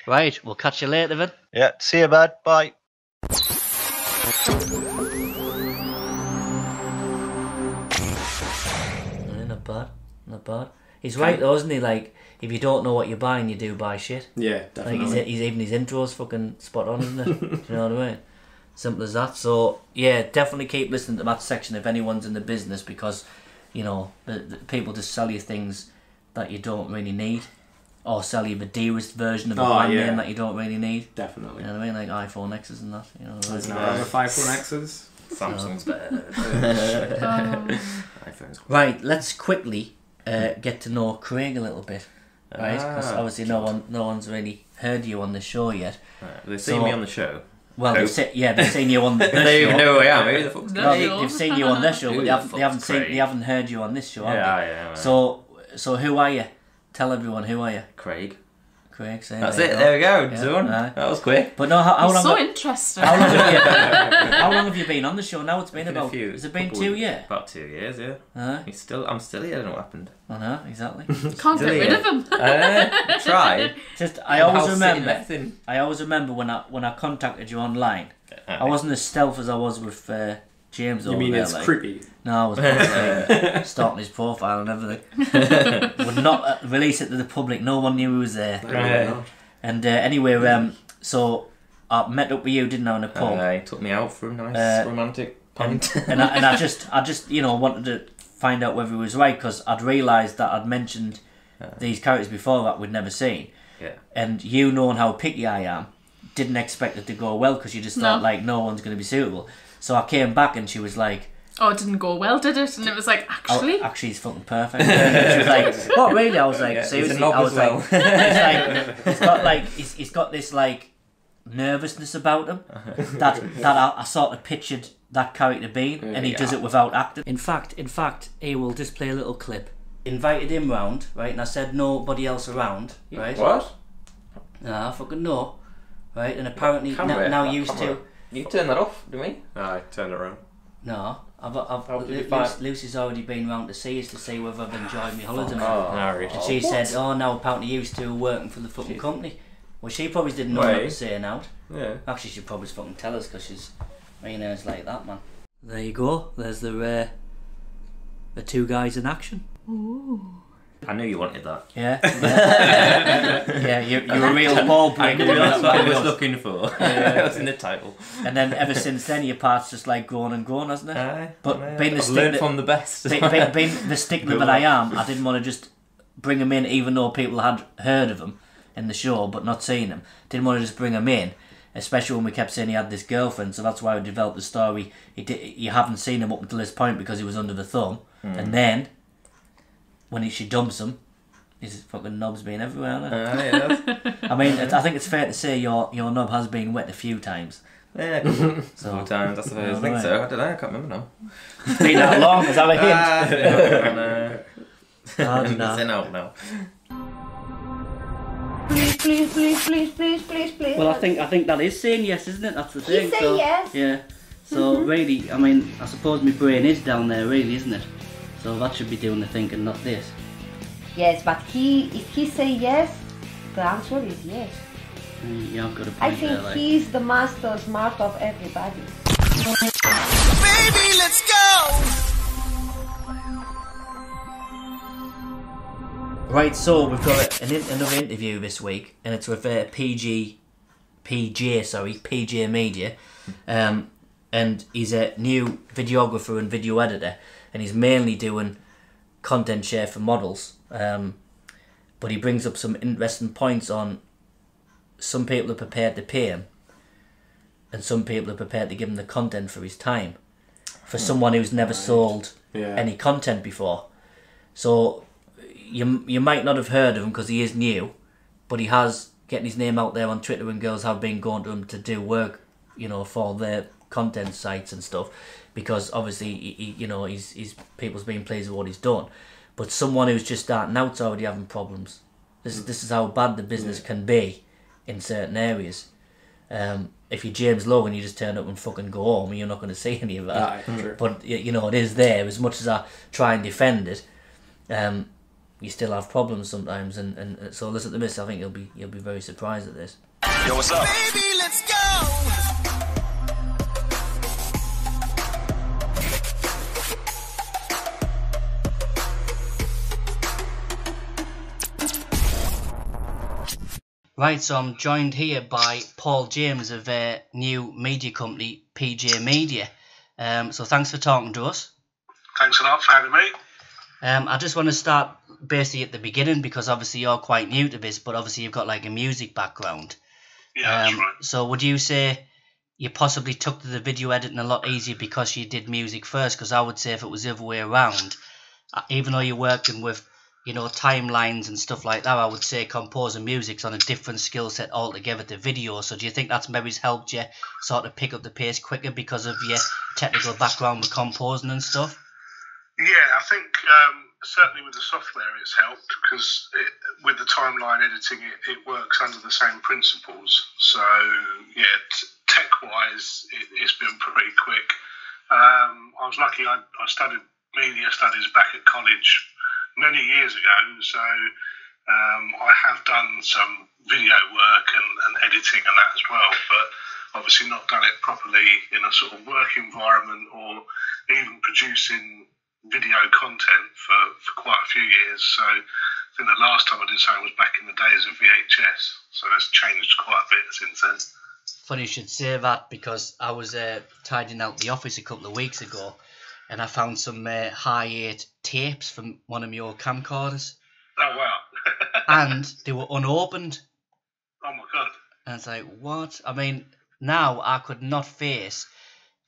Right, we'll catch you later then. Yeah, see you, bud. Bye. Not bad. He's right though, isn't he? Like, if you don't know what you're buying, you do buy shit. Yeah, definitely. Like, even his intro's fucking spot on, isn't it? Do you know what I mean? Simple as that. So yeah, definitely keep listening to that section if anyone's in the business, because the people just sell you things that you don't really need, or sell you the dearest version of a brand name that you don't really need. Definitely. You know what I mean? Like iPhone X's and that. There's no other iPhone X's. Samsung's better. iPhone's right. Let's quickly get to know Craig a little bit. Right, because obviously no one's really heard you on the show yet. They've seen me on the show. Well, they've seen you on the show. They even know who I am. Who the fuck's they've seen you on this show, but they haven't heard you on this show. Yeah. So who are you? Tell everyone, who are you? Craig. That's it. There we go. Done. That was quick. But no, how long? So interesting. How long have you been on the show now? It's been about. Has it been 2 years? About 2 years, yeah. I'm still here. I don't know what happened. I know exactly. Can't get rid of him. Tried. I always remember when I contacted you online. I wasn't as stealth as I was with James. You mean it's creepy? No, I was stalking his profile and everything. Would not release it to the public. No one knew he was there. And anyway, so I met up with you, didn't I, in a pub? He took me out for a nice romantic pint. and I just wanted to find out whether he was right, because I'd realised that I'd mentioned these characters before that we'd never seen. Yeah. And you knowing how picky I am, didn't expect it to go well, because you just thought like no one's going to be suitable. So I came back and she was like, "Oh, it didn't go well, did it?" And it was like, actually, it's fucking perfect. And she was like, "What, really?" I was like, "Seriously?" I was like, he's got this like nervousness about him that I sort of pictured that character being, and he does it without acting. In fact, he will just play a little clip. Invited him round, right? And I said nobody else around, right? What? Nah, fucking no, right? And apparently now used to. You turn that off, do we? I turned it around. No, Lucy's already been round to see us to see whether I've enjoyed my holiday. And she said, "Oh, now apparently used to working for the fucking company." Well, she probably didn't know what to say now. Yeah. Actually, she probably fucking tell us, because she's, it's like that, man. There you go. There's the two guys in action. Ooh. I knew you wanted that. Yeah. Yeah, you're a real ball breaker. That's what I was looking for. That was in the title. And then ever since then, your part's just like grown and grown, hasn't it? But being I've learned from the best. Being the stickler that I am, I didn't want to just bring him in, even though people had heard of him in the show but not seen him. Didn't want to just bring him in, especially when we kept saying he had this girlfriend. So that's why we developed the story. You haven't seen him up until this point because he was under the thumb, and then when she dumps him, his fucking knob's been everywhere. I mean, I think it's fair to say your knob has been wet a few times. Yeah, a couple times. I suppose. I think so. I don't know. I can't remember now. It's been that long. Is that a hint? It's in out now. please. Well, I think that is saying yes, isn't it? That's the thing. He say yes. Yeah. So really, I mean, I suppose my brain is down there, really, isn't it? So that should be doing the thinking, not this. Yes, but if he say yes, the answer is yes. Yeah, I've got a point I think there, like. he's the master smart of everybody. Baby, let's go! Right, so we've got another interview this week, and it's with PJ Media, and he's a new videographer and video editor, and he's mainly doing content share for models, but he brings up some interesting points on some people are prepared to pay him, and some people are prepared to give him the content for his time, for someone who's never sold any content before. So you might not have heard of him because he is new, but he has getting his name out there on Twitter, and girls have been going to him to do work, you know, for their content sites and stuff, because obviously he's people's been pleased with what he's done. But someone who's just starting out's already having problems. This is how bad the business can be in certain areas. If you're James Logan, you just turn up and fucking go home, and you're not going to see any of that. But you know, it is there. As much as I try and defend it, you still have problems sometimes. And so listen to this. I think you'll be very surprised at this. Yo, what's up? Baby, let's go! Right, so I'm joined here by Paul James of new media company, PJ Media. So thanks for talking to us. Thanks a lot for having me. I just want to start basically at the beginning, because obviously you're quite new to this, but obviously you've got like a music background. Yeah, that's right. So would you say you possibly took to the video editing a lot easier because you did music first? Because I would say if it was the other way around, even though you're working with, you know, timelines and stuff like that, I would say composing music's on a different skill set altogether to video. So do you think that's maybe helped you sort of pick up the pace quicker because of your technical background with composing and stuff? Yeah, I think certainly with the software it's helped, because with the timeline editing it works under the same principles. So yeah, tech-wise it's been pretty quick. I was lucky, I studied media studies back at college many years ago, so I have done some video work and editing and that as well, but obviously not done it properly in a sort of work environment or even producing video content for quite a few years. So I think the last time I did something was back in the days of VHS, so it's changed quite a bit since then. Funny you should say that, because I was tidying out the office a couple of weeks ago, and I found some high-8 tapes from one of your camcorders. Oh, wow. And they were unopened. Oh, my God. And it's like, what? I mean, now I could not face,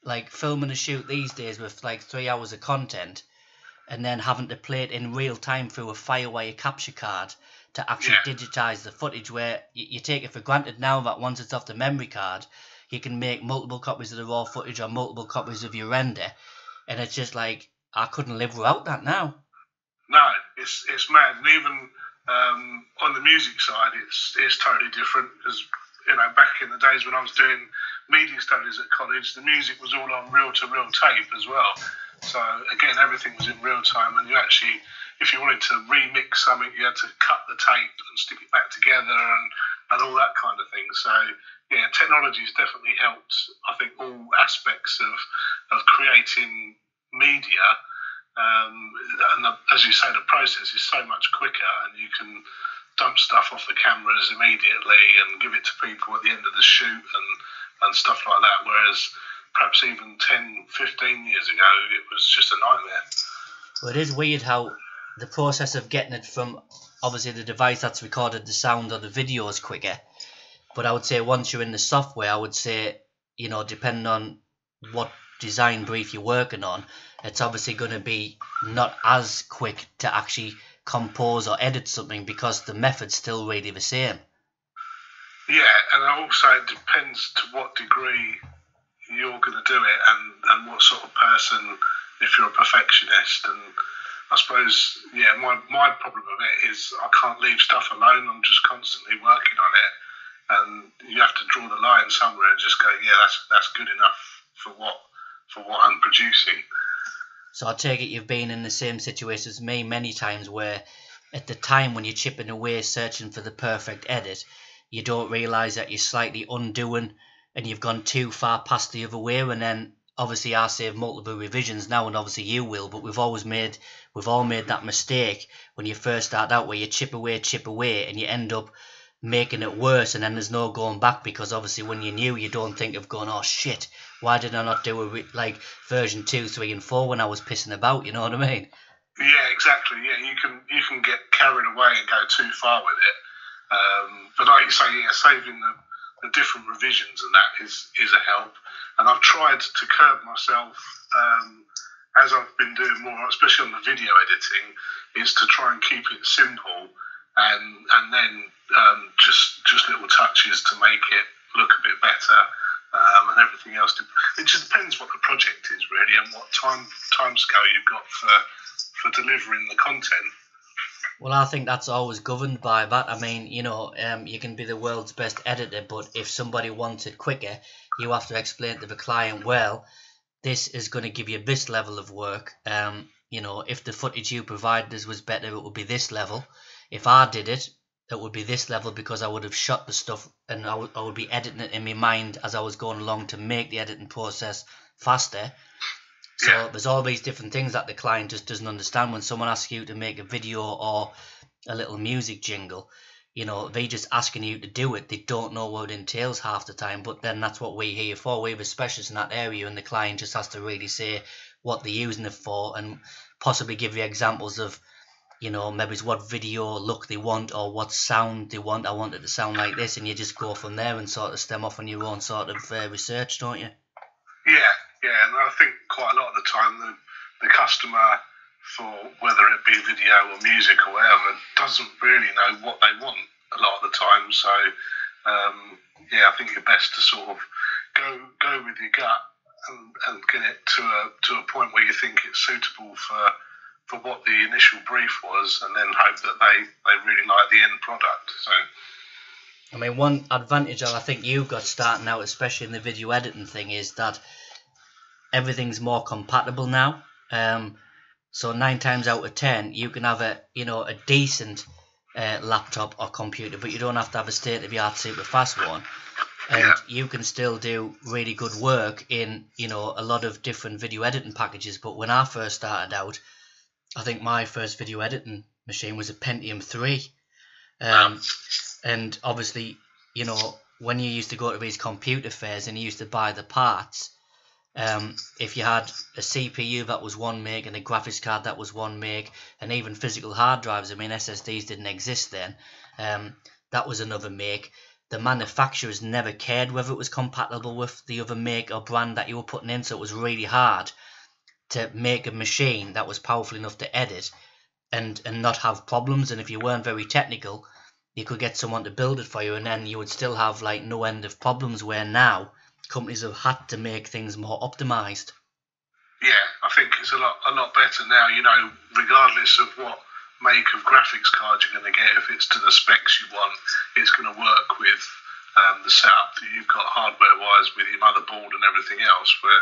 like, filming a shoot these days with, like, 3 hours of content, and then having to play it in real time through a Firewire capture card to actually digitise the footage, where you take it for granted now that once it's off the memory card, you can make multiple copies of the raw footage or multiple copies of your render. And it's just like, I couldn't live without that now. No, it's mad. And even on the music side, it's totally different, because, you know, back in the days when I was doing media studies at college, the music was all on reel-to-reel tape as well. So, again, everything was in real time, and you actually, if you wanted to remix something, you had to cut the tape and stick it back together and all that kind of thing. So, yeah, technology has definitely helped, I think, all aspects of creating media. And as you say, the process is so much quicker, and you can dump stuff off the cameras immediately and give it to people at the end of the shoot and stuff like that. Whereas perhaps even 10, 15 years ago, it was just a nightmare. Well, it is weird how the process of getting it from, obviously, the device that's recorded the sound or the video is quicker. But I would say once you're in the software, I would say, you know, depending on what design brief you're working on, it's obviously going to be not as quick to actually compose or edit something, because the method's still really the same. Yeah, and also it depends to what degree you're going to do it, and what sort of person, if you're a perfectionist and I suppose, my problem with it is I can't leave stuff alone. I'm just constantly working on it, and you have to draw the line somewhere and just go, that's good enough for what I'm producing. So I take it you've been in the same situation as me many times, where at the time when you're chipping away searching for the perfect edit, you don't realise that you're slightly undoing and you've gone too far past the other way, and then obviously I save multiple revisions now, and obviously you will, but we've all made that mistake when you first start out, where you chip away, and you end up making it worse, and then there's no going back, because obviously when you're new, you don't think of going, oh shit, why did I not do like version 2, 3 and 4 when I was pissing about, you know what I mean? Yeah, exactly. Yeah, you can get carried away and go too far with it. But like you say, saving the different revisions and that is a help. And I've tried to curb myself as I've been doing more, especially on the video editing, is to try and keep it simple and then just little touches to make it look a bit better and everything else. It just depends what the project is really and what time scale you've got for delivering the content. Well, I think that's always governed by that. I mean, you can be the world's best editor, but if somebody wants it quicker, you have to explain to the client, well, this is going to give you this level of work. If the footage you provided us was better, it would be this level. If I did it, it would be this level, because I would have shot the stuff and I would be editing it in my mind as I was going along to make the editing process faster. So there's all these different things that the client just doesn't understand. When someone asks you to make a video or a little music jingle, they just asking you to do it. They don't know what it entails half the time, but then that's what we're here for. We're the specialists in that area, and the client just has to really say what they're using it for and possibly give you examples of, maybe what video look they want or what sound they want. I want it to sound like this, and you just go from there and sort of stem off on your own sort of research, don't you? Yeah, and I think quite a lot of the time the customer, for whether it be video or music or whatever, doesn't really know what they want a lot of the time. So, I think you're best to sort of go with your gut and get it to a point where you think it's suitable for what the initial brief was, and then hope that they really like the end product. So, I mean, one advantage that I think you've got starting out, especially in the video editing thing, is that everything's more compatible now. So 9 times out of 10, you can have a decent laptop or computer, but you don't have to have a state-of-the-art super fast one. And you can still do really good work in, a lot of different video editing packages. But when I first started out, I think my first video editing machine was a Pentium 3. And obviously, when you used to go to these computer fairs and you used to buy the parts, if you had a CPU that was one make and a graphics card that was one make, and even physical hard drives, I mean SSDs didn't exist then, that was another make. The manufacturers never cared whether it was compatible with the other make or brand that you were putting in, so it was really hard to make a machine that was powerful enough to edit and not have problems. And if you weren't very technical, you could get someone to build it for you, and then you would still have like no end of problems, where now companies have had to make things more optimized. Yeah, I think it's a lot better now, regardless of what make of graphics card you're going to get. If it's to the specs you want, it's going to work with the setup that you've got hardware-wise with your motherboard and everything else. Where,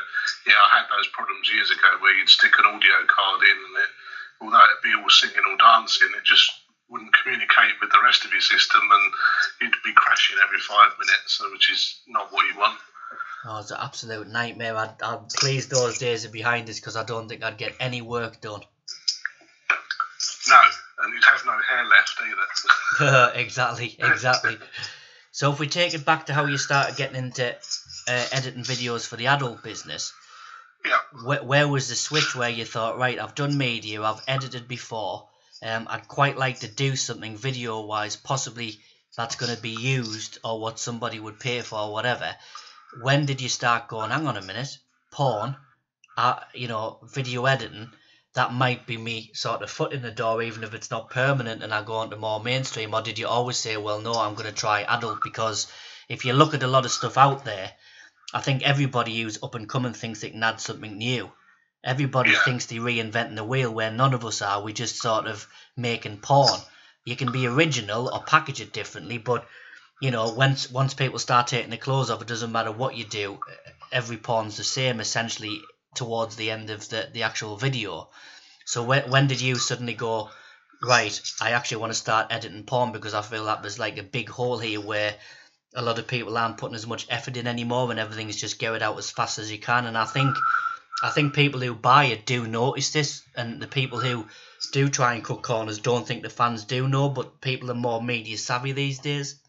I had those problems years ago where you'd stick an audio card in and although it'd be all singing or dancing, it just wouldn't communicate with the rest of your system, and you'd be crashing every 5 minutes, which is not what you want. Oh, it's an absolute nightmare. I'm pleased those days are behind us, because I don't think I'd get any work done. No, and you'd have no hair left either. Exactly. So if we take it back to how you started getting into editing videos for the adult business, where was the switch where you thought, right, I've done media, I've edited before, I'd quite like to do something video-wise, possibly that's going to be used or what somebody would pay for or whatever. When did you start going, hang on a minute, porn, video editing, that might be me sort of foot in the door, even if it's not permanent and I go on to more mainstream? Or did you always say, well, no, I'm going to try adult? Because if you look at a lot of stuff out there, I think everybody who's up and coming thinks they can add something new. Everybody thinks they're reinventing the wheel, where none of us are. We just sort of making porn. You can be original or package it differently, but you know, once people start taking the clothes off, it doesn't matter what you do. Every porn's the same essentially towards the end of the actual video. So when did you suddenly go, right, I actually want to start editing porn, because I feel that there's like a big hole here where a lot of people aren't putting as much effort in anymore, and everything's just get it out as fast as you can. And I think people who buy it do notice this, and the people who do try and cut corners don't think the fans do know, but people are more media savvy these days.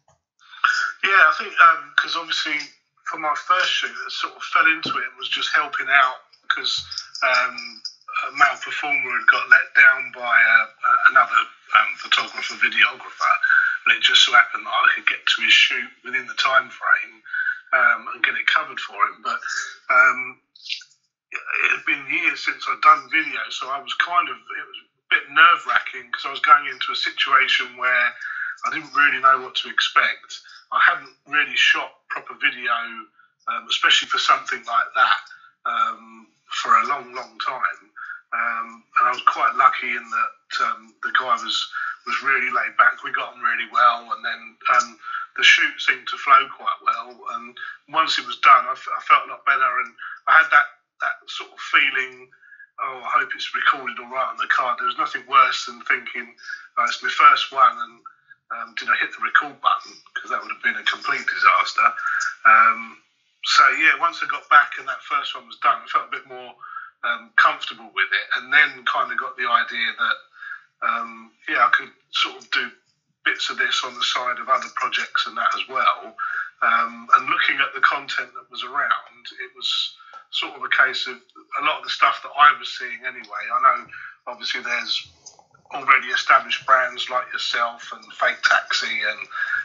Yeah, I think because obviously for my first shoot, I sort of fell into it and was just helping out because a male performer had got let down by another photographer, videographer, and it just so happened that I could get to his shoot within the time frame and get it covered for him. But it had been years since I'd done video, so it was a bit nerve-wracking because I was going into a situation where I didn't really know what to expect. I hadn't really shot proper video, especially for something like that, for a long, long time. And I was quite lucky in that the guy was really laid back. We got on really well, and then the shoot seemed to flow quite well. And once it was done, I felt a lot better, and I had that sort of feeling, oh, I hope it's recorded all right on the card. There was nothing worse than thinking, oh, it's my first one, and did I hit the record button? Because that would have been a complete disaster. So yeah, once I got back and that first one was done, I felt a bit more comfortable with it, and then kind of got the idea that I could sort of do bits of this on the side of other projects and that as well. And looking at the content that was around, it was sort of a case of a lot of the stuff that I was seeing anyway. I know obviously there's already established brands like yourself and Fake Taxi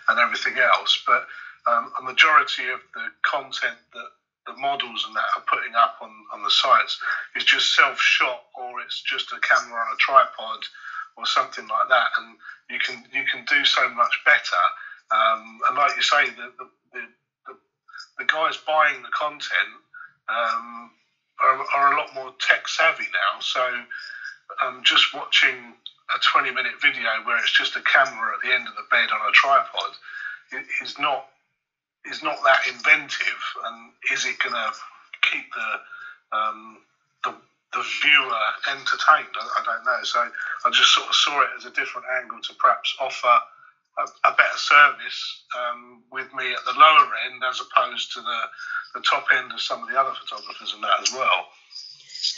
and everything else, but a majority of the content that the models and that are putting up on the sites is just self-shot, or it's just a camera on a tripod or something like that, and you can do so much better. And like you say, the guys buying the content are a lot more tech savvy now, so just watching a 20-minute video where it's just a camera at the end of the bed on a tripod is not that inventive, and is it going to keep the viewer entertained? I don't know. So I just sort of saw it as a different angle to perhaps offer a better service with me at the lower end, as opposed to the top end of some of the other photographers and that as well.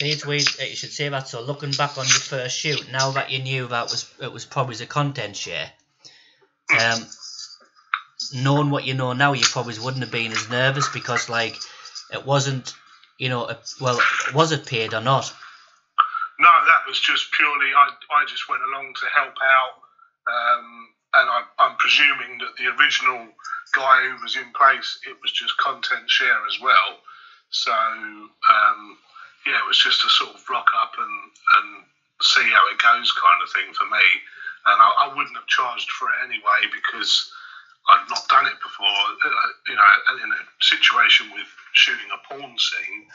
It's weird that you should say that. So looking back on your first shoot, now that you knew that it was probably a content share, knowing what you know now, you probably wouldn't have been as nervous, because like it wasn't, was it paid or not? No, that was just purely I just went along to help out, and I'm presuming that the original guy who was in place, it was just content share as well. So it was just a sort of rock up and see how it goes kind of thing for me. And I wouldn't have charged for it anyway, because I'd not done it before, in a situation with shooting a porn scene.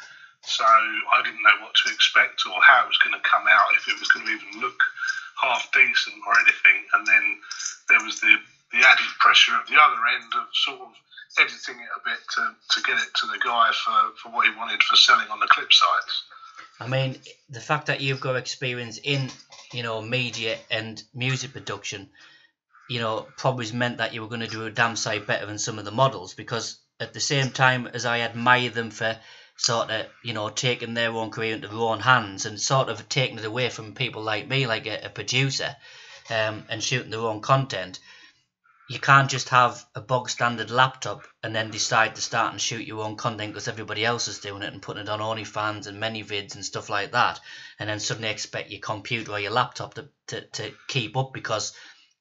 So I didn't know what to expect or how it was going to come out, if it was going to even look half decent or anything. And then there was the added pressure of the other end of sort of editing it a bit to get it to the guy for what he wanted for selling on the clip sites. I mean, the fact that you've got experience in, media and music production, probably meant that you were going to do a damn sight better than some of the models, because at the same time as I admire them for sort of, taking their own career into their own hands and sort of taking it away from people like me, like a producer, and shooting their own content, you can't just have a bog standard laptop and then decide to start and shoot your own content because everybody else is doing it and putting it on OnlyFans and ManyVids and stuff like that, and then suddenly expect your computer or your laptop to keep up, because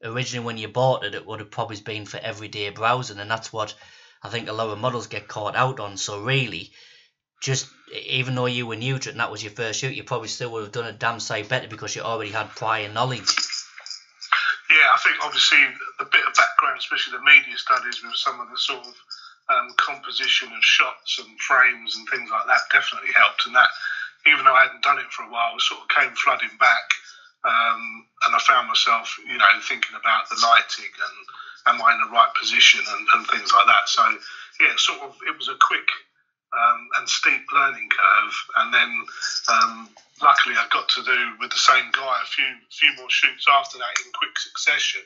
originally when you bought it, it would have probably been for everyday browsing, and that's what I think a lot of models get caught out on. So really, just even though you were new to it and that was your first shoot, you probably still would have done a damn sight better because you already had prior knowledge. Yeah, I think obviously the bit of background, especially the media studies with some of the sort of composition of shots and frames and things like that, definitely helped. And that, even though I hadn't done it for a while, sort of came flooding back. And I found myself, thinking about the lighting and am I in the right position and things like that. So, yeah, it was a quick and steep learning curve. And then luckily I got to do with the same guy a few more shoots after that in quick succession.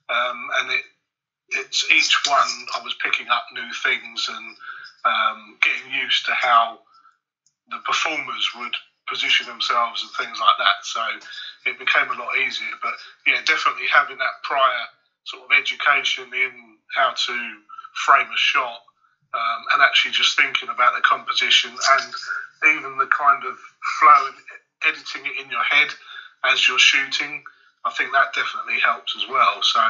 And it's each one I was picking up new things and getting used to how the performers would position themselves and things like that. So it became a lot easier. But yeah, definitely having that prior sort of education in how to frame a shot and actually just thinking about the composition and even the kind of flow and editing it in your head as you're shooting, I think that definitely helps as well. So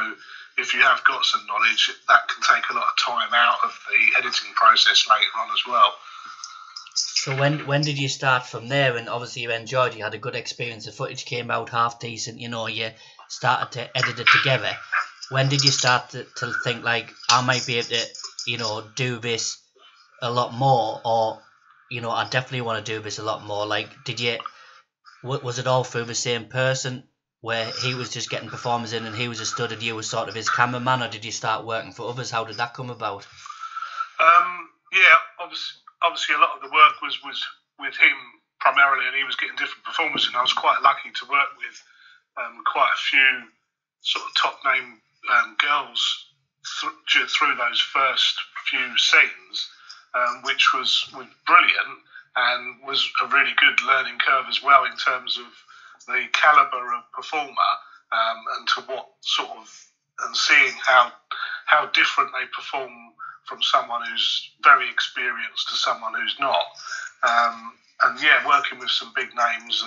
if you have got some knowledge, that can take a lot of time out of the editing process later on as well. So when did you start from there? And obviously you enjoyed it, you had a good experience, the footage came out half decent, you started to edit it together. When did you start to think like, I might be able to, do this a lot more, or, I definitely want to do this a lot more? Like, was it all through the same person where he was just getting performers in and he was a stud and you were sort of his cameraman, or did you start working for others? How did that come about? Yeah, obviously a lot of the work was with him primarily, and he was getting different performers, and I was quite lucky to work with quite a few sort of top name girls through those first few scenes, which was brilliant and was a really good learning curve as well in terms of the caliber of performer and to what sort of, and seeing how different they perform from someone who's very experienced to someone who's not. And yeah, working with some big names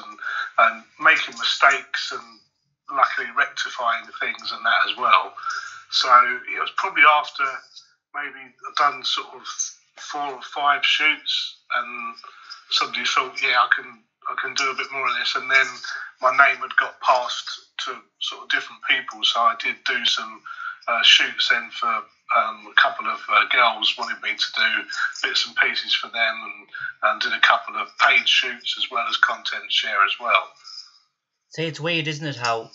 and making mistakes and luckily rectifying things and that as well. So it was probably after maybe I'd done sort of 4 or 5 shoots and somebody thought, yeah, I can do a bit more of this. And then my name had got passed to sort of different people. So I did do some shoots then for a couple of girls wanted me to do bits and pieces for them, and did a couple of paid shoots as well as content share as well. See, it's weird, isn't it, how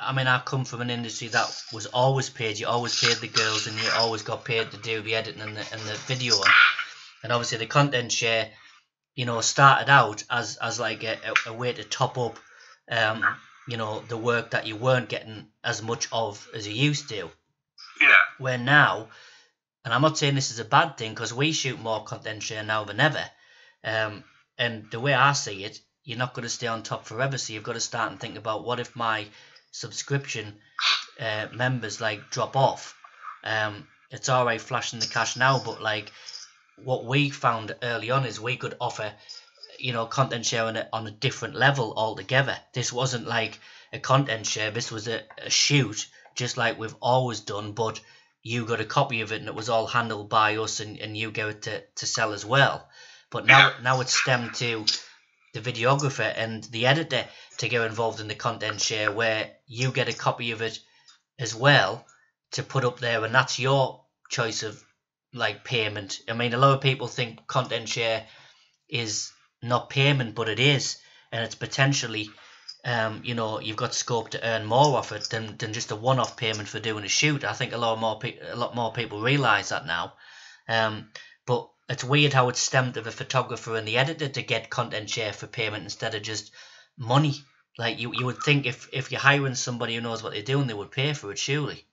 I come from an industry that was always paid. You always paid the girls and you always got paid to do the editing and the video. And obviously the content share, started out as like a way to top up the work that you weren't getting as much of as you used to. Yeah. Where now, and I'm not saying this is a bad thing, because we shoot more content share now than ever, and the way I see it, you're not going to stay on top forever, so you've got to start and think about, what if my subscription members drop off? It's alright flashing the cash now, but what we found early on is we could offer content share on a different level altogether. This wasn't like a content share, this was a shoot, just like we've always done, but you got a copy of it and it was all handled by us, and you go to sell as well. But now it's stemmed to the videographer and the editor to get involved in the content share, where you get a copy of it as well to put up there, and that's your choice of payment. A lot of people think content share is not payment, but it is, and it's potentially you've got scope to earn more off it than just a one-off payment for doing a shoot. I think a lot more people realise that now. But it's weird how it's stemmed to the photographer and the editor to get content share for payment instead of just money. You would think if you're hiring somebody who knows what they're doing, they would pay for it, surely.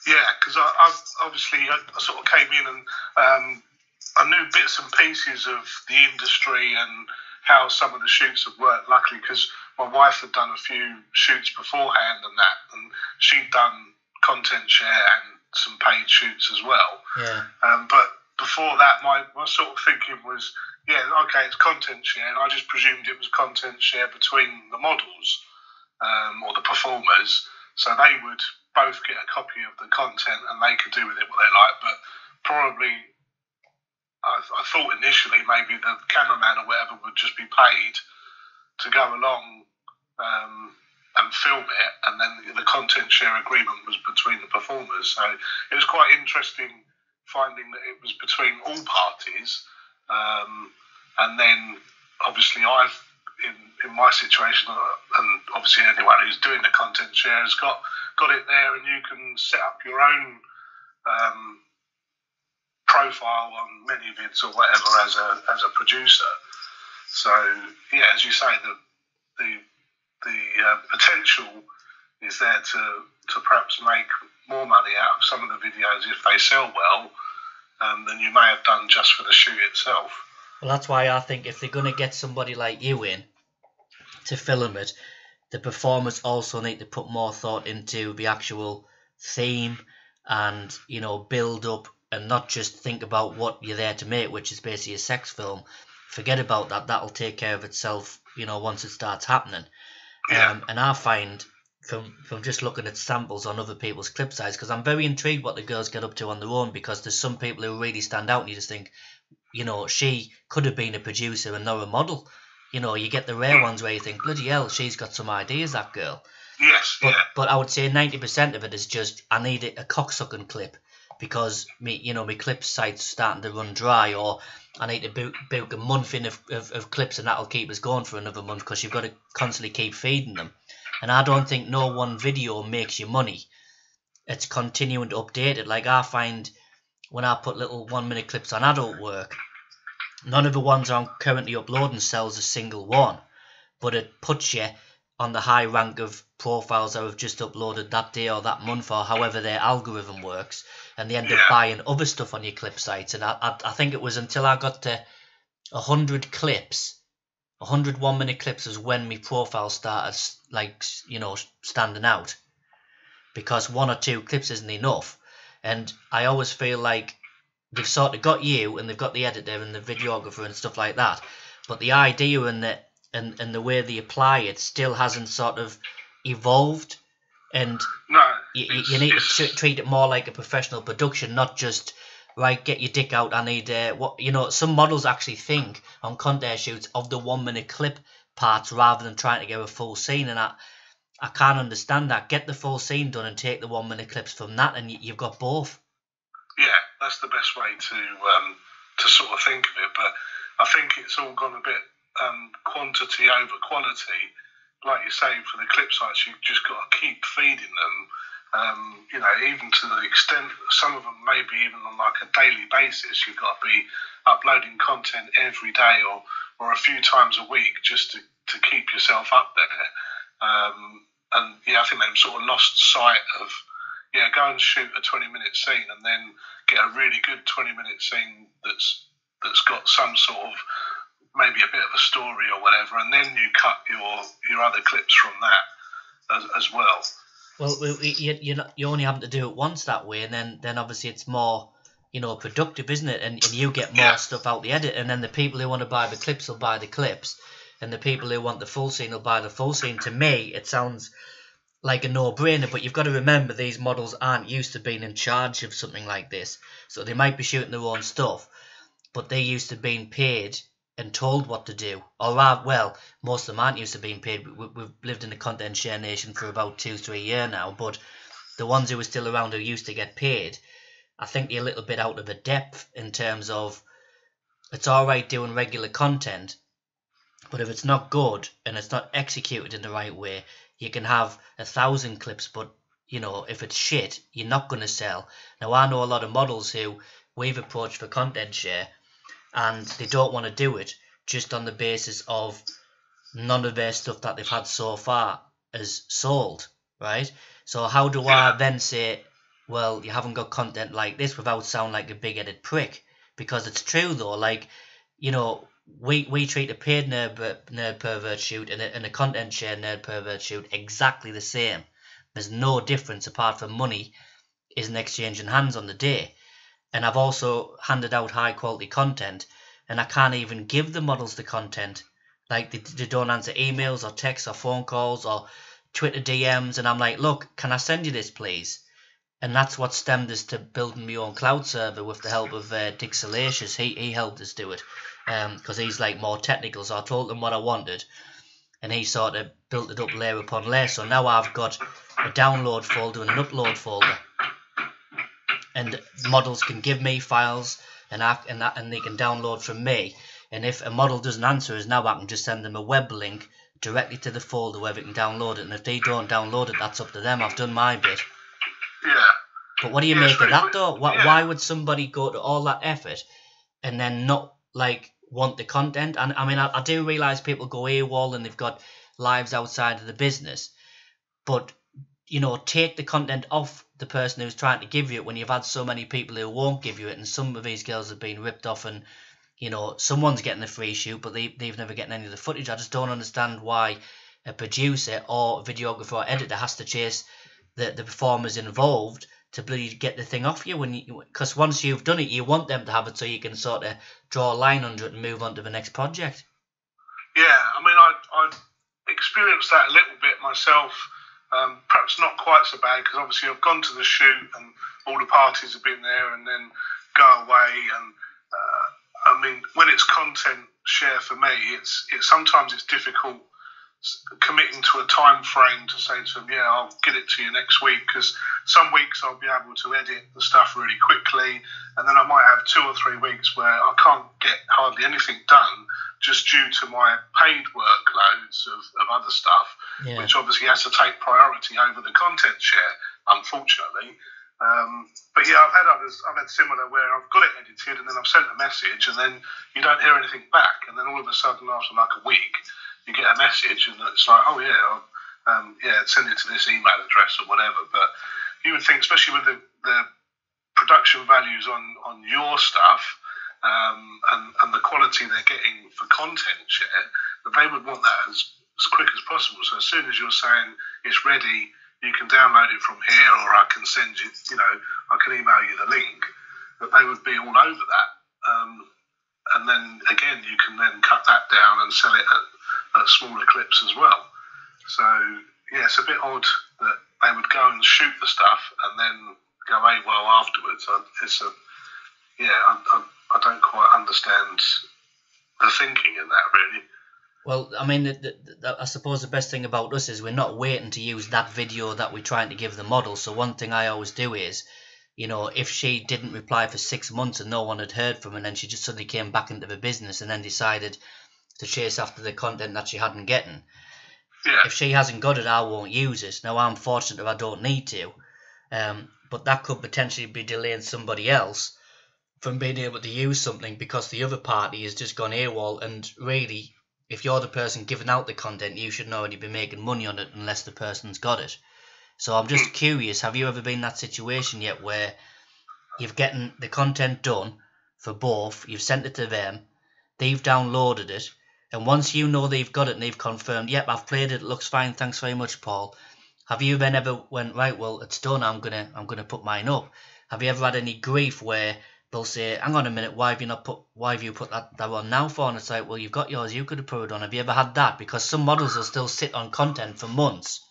Yeah, because I obviously sort of came in and I knew bits and pieces of the industry and how some of the shoots have worked, luckily, because my wife had done a few shoots beforehand and that, and she'd done content share and some paid shoots as well. Yeah. But before that, my sort of thinking was, yeah, okay, it's content share, and I just presumed it was content share between the models or the performers, so they would both get a copy of the content and they could do with it what they like. But probably I thought initially maybe the cameraman or whatever would just be paid to go along and film it, and then the content share agreement was between the performers. So it was quite interesting finding that it was between all parties, and then obviously in my situation, and obviously anyone who's doing the content share has got it there, and you can set up your own profile on ManyVids or whatever as a producer. So yeah, as you say, the potential is there to perhaps make more money out of some of the videos if they sell well than you may have done just for the shoot itself. Well, that's why I think if they're going to get somebody like you in to film it, the performers also need to put more thought into the actual theme and, you know, build up, and not just think about what you're there to make, which is basically a sex film. Forget about that. That'll take care of itself, you know, once it starts happening. Yeah. And I find from just looking at samples on other people's clip sites, because I'm very intrigued what the girls get up to on their own, because there's some people who really stand out and you just think, you know, she could have been a producer and not a model. You know, you get the rare ones where you think, bloody hell, she's got some ideas, that girl. Yes, but I would say 90% of it is just, I need a cocksucking clip because my clip site's starting to run dry, or I need to book a month in of clips, and that'll keep us going for another month because you've got to constantly keep feeding them. And I don't think no one video makes you money. It's continuing to update it. Like I find when I put little 1 minute clips on adult work, none of the ones I'm currently uploading sells a single one, but it puts you on the high rank of profiles that have just uploaded that day or that month, or however their algorithm works, and they end up buying other stuff on your clip sites. And I think it was until I got to 100 clips, 100 1 minute clips, is when my profile started, like, you know, standing out, because 1 or 2 clips isn't enough. And I always feel like they've sort of got you, and they've got the editor and the videographer and stuff like that, but the idea and the way they apply it still hasn't sort of evolved. And no, you need to treat it more like a professional production, not just, right, get your dick out, I need what, you know. Some models actually think on content shoots of the 1 minute clip parts rather than trying to get a full scene, and I can't understand that. Get the full scene done and take the 1 minute clips from that, and you've got both. Yeah, that's the best way to sort of think of it. But I think it's all gone a bit quantity over quality. Like you say, for the clip sites, you've just got to keep feeding them. You know, even to the extent some of them maybe even on like a daily basis, you've got to be uploading content every day or a few times a week just to keep yourself up there. And yeah, I think they've sort of lost sight of, go and shoot a 20-minute scene and then get a really good 20-minute scene that's got some sort of maybe a bit of a story or whatever, and then you cut your other clips from that as well. Well, you only have to do it once that way, and then obviously it's more, you know, productive, isn't it? And you get more stuff out the edit, and then the people who want to buy the clips will buy the clips, and the people who want the full scene will buy the full scene. To me, it sounds like a no-brainer, but you've got to remember these models aren't used to being in charge of something like this, so they might be shooting their own stuff, but they're used to being paid and told what to do. Or rather, well, most of them aren't used to being paid. We've lived in the content share nation for about 2-3 years now, but the ones who are still around who used to get paid, I think they're a little bit out of the depth in terms of, it's alright doing regular content, but if it's not good and it's not executed in the right way, you can have 1,000 clips, but, you know, if it's shit, you're not going to sell. Now, I know a lot of models who we've approached for content share, and they don't want to do it just on the basis of none of their stuff that they've had so far is sold, right? So how do I then say, well, you haven't got content like this without sounding like a big-headed prick? Because it's true, though. Like, you know, we treat a paid nerd pervert shoot and a content share nerd pervert shoot exactly the same. There's no difference apart from money isn't exchanging hands on the day. And I've also handed out high quality content, and I can't even give the models the content. Like, they don't answer emails or texts or phone calls or Twitter DMs, and I'm like, look, can I send you this, please? And that's what stemmed us to building my own cloud server with the help of Dick Salacious. He helped us do it, because he's like more technical, so I told him what I wanted, and he sort of built it up layer upon layer. So now I've got a download folder and an upload folder, and models can give me files and they can download from me, And if a model doesn't answer us now, I can just send them a web link directly to the folder where they can download it. And if they don't download it, that's up to them. I've done my bit. Yeah. But what do you make of that, though? Why would somebody go to all that effort and then not, like, want the content? And I mean, I do realise people go AWOL and they've got lives outside of the business. But, you know, take the content off the person who's trying to give you it when you've had so many people who won't give you it. And some of these girls have been ripped off and, you know, someone's getting the free shoot, but they've never gotten any of the footage. I just don't understand why a producer or a videographer or editor has to chase the performers involved to bloody get the thing off you, because once you've done it, you want them to have it so you can sort of draw a line under it and move on to the next project. Yeah, I mean, I experienced that a little bit myself. Perhaps not quite so bad, because obviously I've gone to the shoot and all the parties have been there, and then go away. And I mean, when it's content share for me, it's sometimes it's difficult committing to a time frame to say to them, yeah, I'll get it to you next week, because some weeks I'll be able to edit the stuff really quickly, and then I might have 2 or 3 weeks where I can't get hardly anything done just due to my paid workloads of other stuff, which obviously has to take priority over the content share, unfortunately. But yeah, I've had similar where I've got it edited and then I've sent a message and then you don't hear anything back, and then all of a sudden after like a week you get a message and it's like, oh yeah, send it to this email address or whatever. But you would think, especially with the production values on your stuff and the quality they're getting for content share, that they would want that as quick as possible. So as soon as you're saying it's ready, you can download it from here, or I can send you, I can email you the link, that they would be all over that. And then again, you can then cut that down and sell it at smaller clips as well. So yeah, it's a bit odd that they would go and shoot the stuff and then go AWOL afterwards. I don't quite understand the thinking in that, really. Well, I mean, I suppose the best thing about us is we're not waiting to use that video that we're trying to give the model. So one thing I always do is, if she didn't reply for 6 months and no one had heard from her, and then she just suddenly came back into the business and then decided to chase after the content that she hadn't gotten. Yeah. If she hasn't got it, I won't use it. Now, I'm fortunate if I don't need to. But that could potentially be delaying somebody else from being able to use something because the other party has just gone AWOL. And really, if you're the person giving out the content, you should already be making money on it unless the person's got it. So I'm just curious, have you ever been in that situation yet where you've gotten the content done for both, you've sent it to them, they've downloaded it, and once you know they've got it and they've confirmed, yep, I've played it, it looks fine, thanks very much, Paul. Have you then ever went, right, well, it's done, I'm gonna put mine up? Have you ever had any grief where they'll say, hang on a minute, why have you put that on now for? And it's like, well, you've got yours, you could have put it on. Have you ever had that? Because some models will still sit on content for months,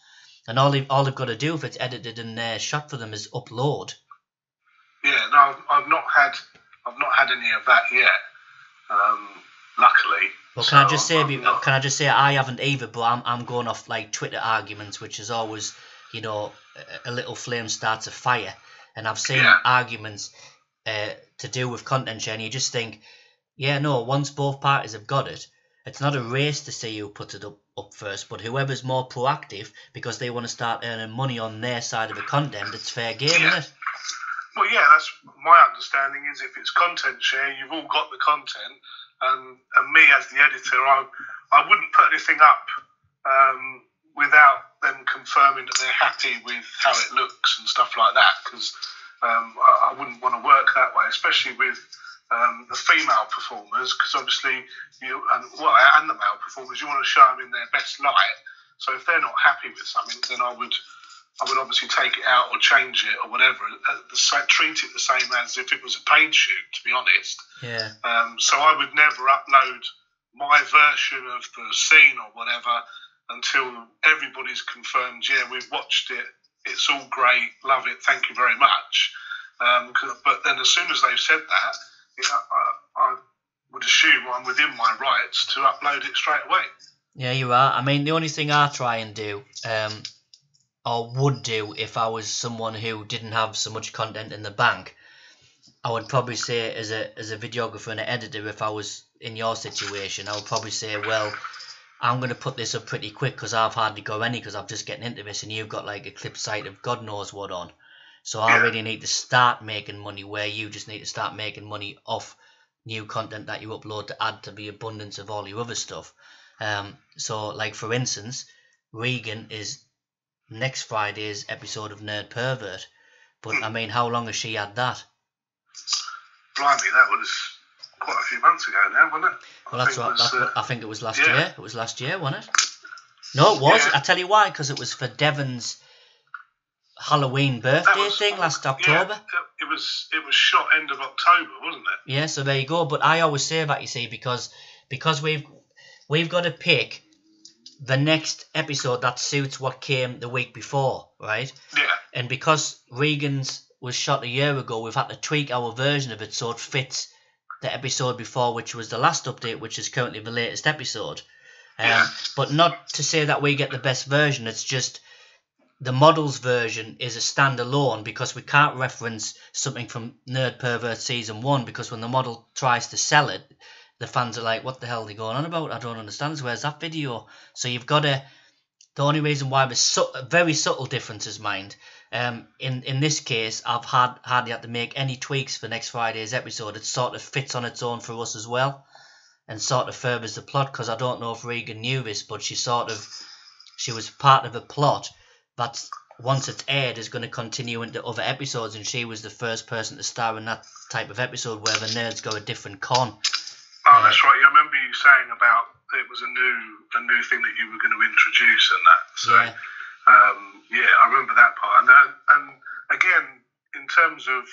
and all they've got to do if it's edited and shot for them is upload. Yeah, no, I've not had any of that yet. Luckily. Well, can I just say I haven't either, but I'm going off like Twitter arguments, which is always, a little flame starts a fire, and I've seen arguments to do with content share, and you just think, once both parties have got it, it's not a race to see who puts it up first, but whoever's more proactive because they want to start earning money on their side of the content, it's fair game, isn't it? Well, yeah, that's my understanding is if it's content share, you've all got the content, and me as the editor, I wouldn't put anything up without them confirming that they're happy with how it looks and stuff like that, because I wouldn't want to work that way, especially with the female performers, because obviously and the male performers, you want to show them in their best light. So if they're not happy with something, then I would obviously take it out or change it or whatever. Treat it the same as if it was a paid shoot, to be honest. Yeah. So I would never upload my version of the scene or whatever until everybody's confirmed, yeah, we've watched it, it's all great, love it, thank you very much. But then as soon as they've said that, I would assume I'm within my rights to upload it straight away. Yeah, you are. I mean, the only thing I try and do, or would do if I was someone who didn't have so much content in the bank, I would probably say as a videographer and an editor, if I was in your situation, I would probably say, well, I'm going to put this up pretty quick because I've hardly got any because I'm just getting into this, and you've got like a clip site of God knows what on. So I really need to start making money, where you just need to start making money off new content that you upload to add to the abundance of all your other stuff. So like for instance, Regan is next Friday's episode of Nerd Pervert. But I mean, how long has she had that? Blimey, that was quite a few months ago now, wasn't it? Well, that's right. I think it was last year. It was last year, wasn't it? No, it was. I tell you why, because it was for Devon's Halloween birthday thing last October. Yeah, it was shot end of October, wasn't it? Yeah, so there you go. But I always say that, you see, because we've got to pick the next episode that suits what came the week before, right? Yeah. And because Regan's was shot a year ago, we've had to tweak our version of it so it fits the episode before, which was the last update, which is currently the latest episode. But not to say that we get the best version, it's just the models version is a standalone because we can't reference something from Nerd Pervert Season 1 because when the model tries to sell it, the fans are like, what the hell are they going on about? I don't understand. Where's that video? So you've got to... The only reason why there's very subtle differences, mind. In this case, I've hardly had to make any tweaks for next Friday's episode. It sort of fits on its own for us as well, and sort of furthers the plot. Because I don't know if Regan knew this, but she was part of a plot that once it's aired is going to continue into other episodes, and she was the first person to star in that type of episode where the nerds go a different con. Oh, that's right. I remember you saying about it was a new thing that you were going to introduce and that. So. Yeah. I remember that part. And again, in terms of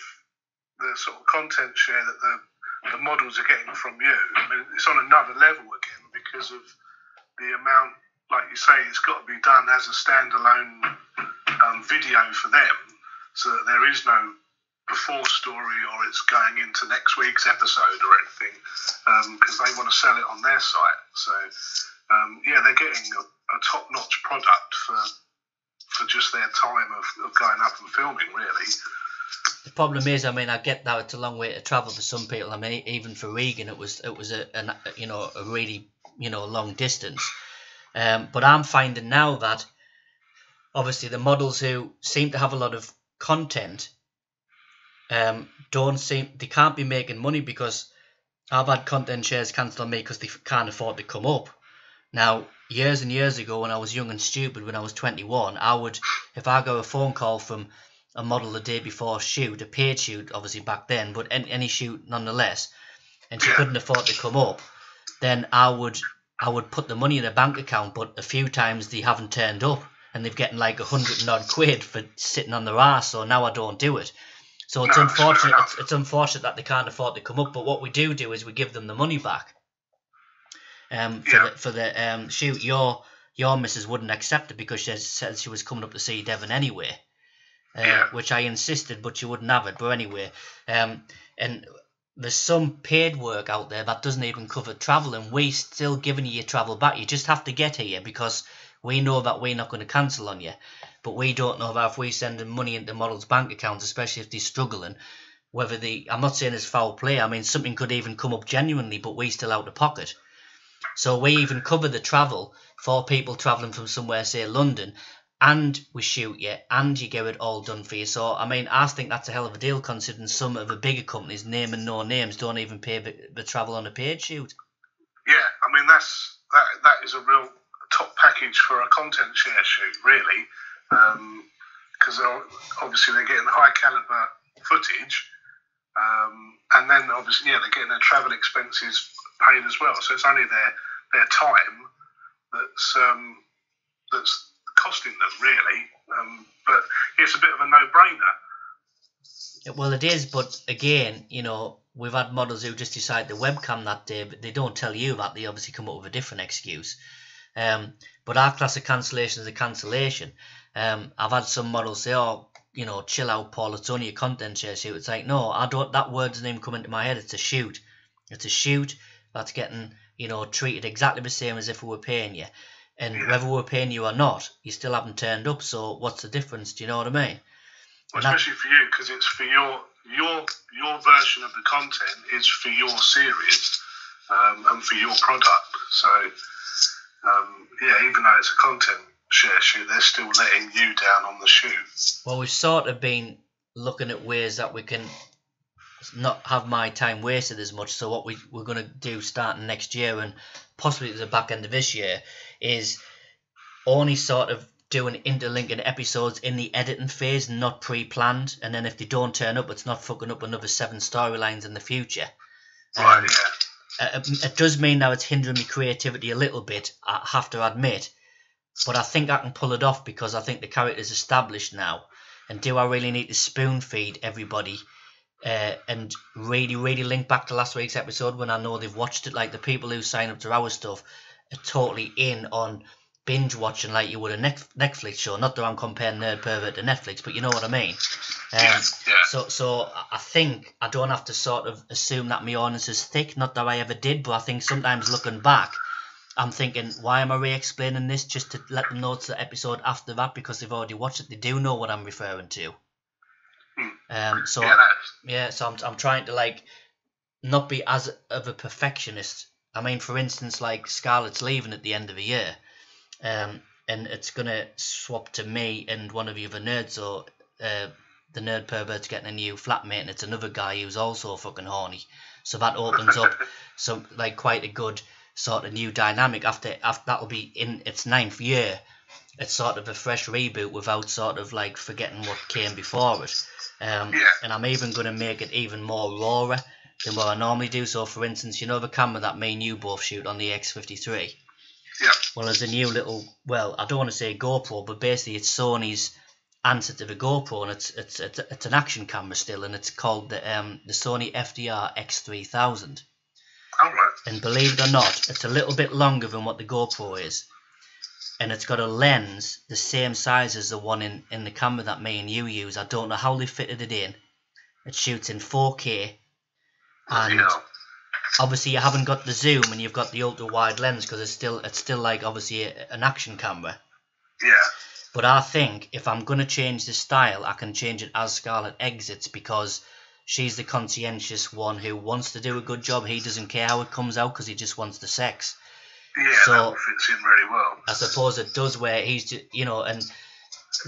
the sort of content share that the models are getting from you, I mean, it's on another level again because of the amount, like you say, it's got to be done as a standalone video for them, so that there is no before story or it's going into next week's episode or anything, because they want to sell it on their site. So, they're getting a top-notch product for just their time of going up and filming, really. The problem is, I mean, I get that it's a long way to travel for some people. I mean, even for Regan, it was a really long distance. But I'm finding now that obviously the models who seem to have a lot of content they can't be making money because I've had content shares cancelled on me because they can't afford to come up. Now, years and years ago when I was young and stupid, when I was 21, if I got a phone call from a model the day before a shoot, a paid shoot obviously back then, but any shoot nonetheless, and she couldn't afford to come up, then I would put the money in a bank account, but a few times they haven't turned up and they've getting like 100 and odd quid for sitting on their arse, so now I don't do it. So it's unfortunate. It's unfortunate that they can't afford to come up. But what we do is we give them the money back. For the shoot, your missus wouldn't accept it because she said she was coming up to see Devon anyway, which I insisted, but she wouldn't have it. But anyway, and there's some paid work out there that doesn't even cover travel, and we still giving you your travel back. You just have to get here because we know that we're not going to cancel on you. But we don't know that if we send them money into models' bank accounts, especially if they're struggling, whether I'm not saying it's foul play, I mean, something could even come up genuinely, but we still out of pocket. So we even cover the travel for people travelling from somewhere, say London, and we shoot you, and you get it all done for you. So, I mean, I think that's a hell of a deal considering some of the bigger companies, naming no names, don't even pay the travel on a paid shoot. Yeah, I mean, that is a real top package for a content share shoot, really. Because obviously they're getting high caliber footage, and then obviously they're getting their travel expenses paid as well. So it's only their time that's costing them, really. But it's a bit of a no-brainer. Well, it is, but again, we've had models who just decide to webcam that day, but they don't tell you that. They obviously come up with a different excuse. But our class of cancellation is a cancellation. I've had some models say, chill out, Paul, it's only a content share shoot. It's like, no, I don't. That word doesn't even come into my head. It's a shoot. It's a shoot that's getting, treated exactly the same as if we were paying you. And whether we're paying you or not, you still haven't turned up. So what's the difference? Do you know what I mean? Well, especially for you, because it's for your your version of the content is for your series and for your product. So even though it's a content share shoot, they're still letting you down on the shoot. Well, we've sort of been looking at ways that we can not have my time wasted as much. So what we're going to do starting next year and possibly at the back end of this year is only sort of doing interlinking episodes in the editing phase, not pre-planned, and then if they don't turn up, it's not fucking up another 7 storylines in the future. Right, it does mean now it's hindering my creativity a little bit, I have to admit, but I think I can pull it off because I think the character's established now. And do I really need to spoon feed everybody and really link back to last week's episode when I know they've watched it? Like the people who sign up to our stuff are totally in on binge watching like you would a Netflix show. Not that I'm comparing Nerd Pervert to Netflix, but you know what I mean. So I think I don't have to sort of assume that my audience is thick. Not that I ever did, but I think sometimes looking back, I'm thinking, why am I re-explaining this just to let them know it's the episode after that because they've already watched it. They do know what I'm referring to. So I'm trying to like not be as of a perfectionist. I mean, for instance, like Scarlett's leaving at the end of the year. And it's going to swap to me and one of the other nerds, so the Nerd Pervert's getting a new flatmate, and it's another guy who's also fucking horny. So that opens up some like quite a good sort of new dynamic. After that'll be in its 9th year. It's sort of a fresh reboot without sort of like forgetting what came before it. And I'm even going to make it even more rawer than what I normally do. So for instance, you know the camera that me and you both shoot on the X53? Yeah. Well, there's a new little, well, I don't want to say GoPro, but basically it's Sony's answer to the GoPro, and it's an action camera still, and it's called the Sony FDR X3000. All right. And believe it or not, it's a little bit longer than what the GoPro is, and it's got a lens the same size as the one in the camera that me and you use. I don't know how they fitted it in. It shoots in 4K, and obviously you haven't got the zoom and you've got the ultra wide lens because it's still like obviously an action camera. Yeah. But I think if I'm going to change the style, I can change it as Scarlett exits because she's the conscientious one who wants to do a good job. He doesn't care how it comes out because he just wants the sex. Yeah, so that fits in really well. I suppose it does where he's just, and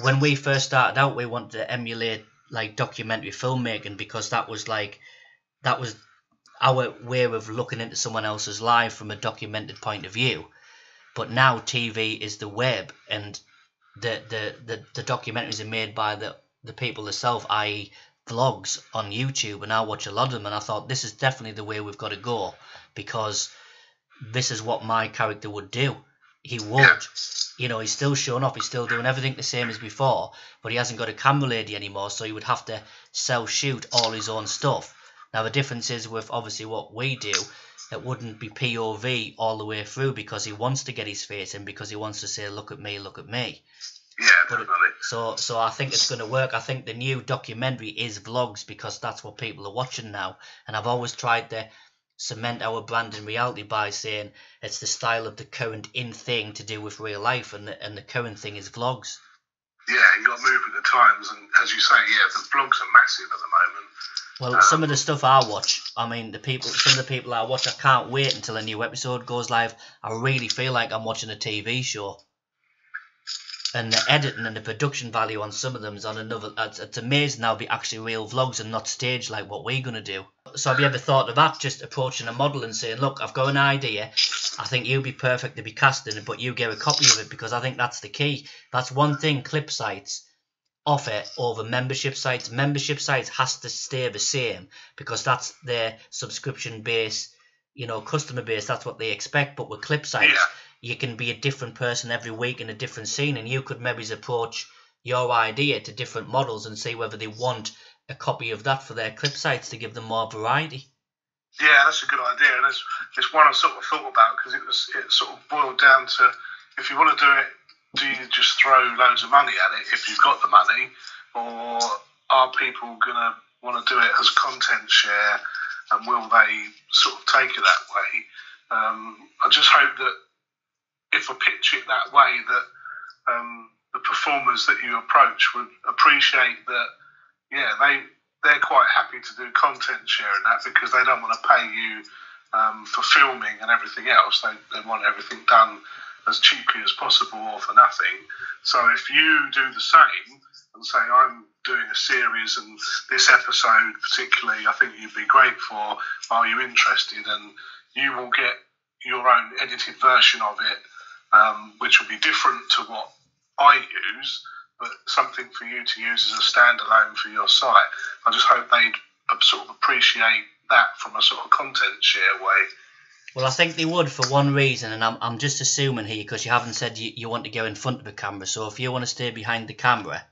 when we first started out, we wanted to emulate like documentary filmmaking because that was our way of looking into someone else's life from a documented point of view. But now TV is the web, and the documentaries are made by the people themselves, i.e. vlogs on YouTube, and I watch a lot of them, and I thought this is definitely the way we've got to go because this is what my character would do. He would, he's still showing up, he's still doing everything the same as before, but he hasn't got a camera lady anymore, so he would have to self-shoot all his own stuff. Now the difference is with obviously what we do, it wouldn't be POV all the way through because he wants to get his face in, because he wants to say, look at me, look at me. Yeah, definitely. So I think it's going to work. I think the new documentary is vlogs because that's what people are watching now. And I've always tried to cement our brand in reality by saying it's the style of the current in thing to do with real life, and the current thing is vlogs. Yeah, you got to move with the times, and as you say, the vlogs are massive at the moment. Well, some of the stuff I watch, I mean, some of the people I watch, I can't wait until a new episode goes live. I really feel like I'm watching a TV show. And the editing and the production value on some of them is on another. It's amazing how they actually real vlogs and not staged like what we're going to do. So have you ever thought of that, just approaching a model and saying, look, I've got an idea. I think you'd be perfect to be casting it, but you get a copy of it, because I think that's the key. That's one thing clip sites offer over membership sites. Membership sites has to stay the same because that's their subscription base, customer base. That's what they expect. But with clip sites, you can be a different person every week in a different scene, and you could maybe approach your idea to different models and see whether they want a copy of that for their clip sites to give them more variety. Yeah, that's a good idea, and it's one I sort of thought about because it sort of boiled down to, if you want to do it, do you just throw loads of money at it if you've got the money, or are people going to want to do it as content share, and will they sort of take it that way? I just hope that if I pitch it that way, that the performers that you approach would appreciate that, they're quite happy to do content sharing that because they don't want to pay you for filming and everything else. They want everything done as cheaply as possible or for nothing. So if you do the same and say, I'm doing a series and this episode particularly I think you'd be great for, are you interested? And you will get your own edited version of it, which will be different to what I use, but something for you to use as a standalone for your site. I just hope they'd sort of appreciate that from a sort of content share way. Well, I think they would for one reason, and I'm just assuming here because you haven't said you want to go in front of the camera. So if you want to stay behind the camera,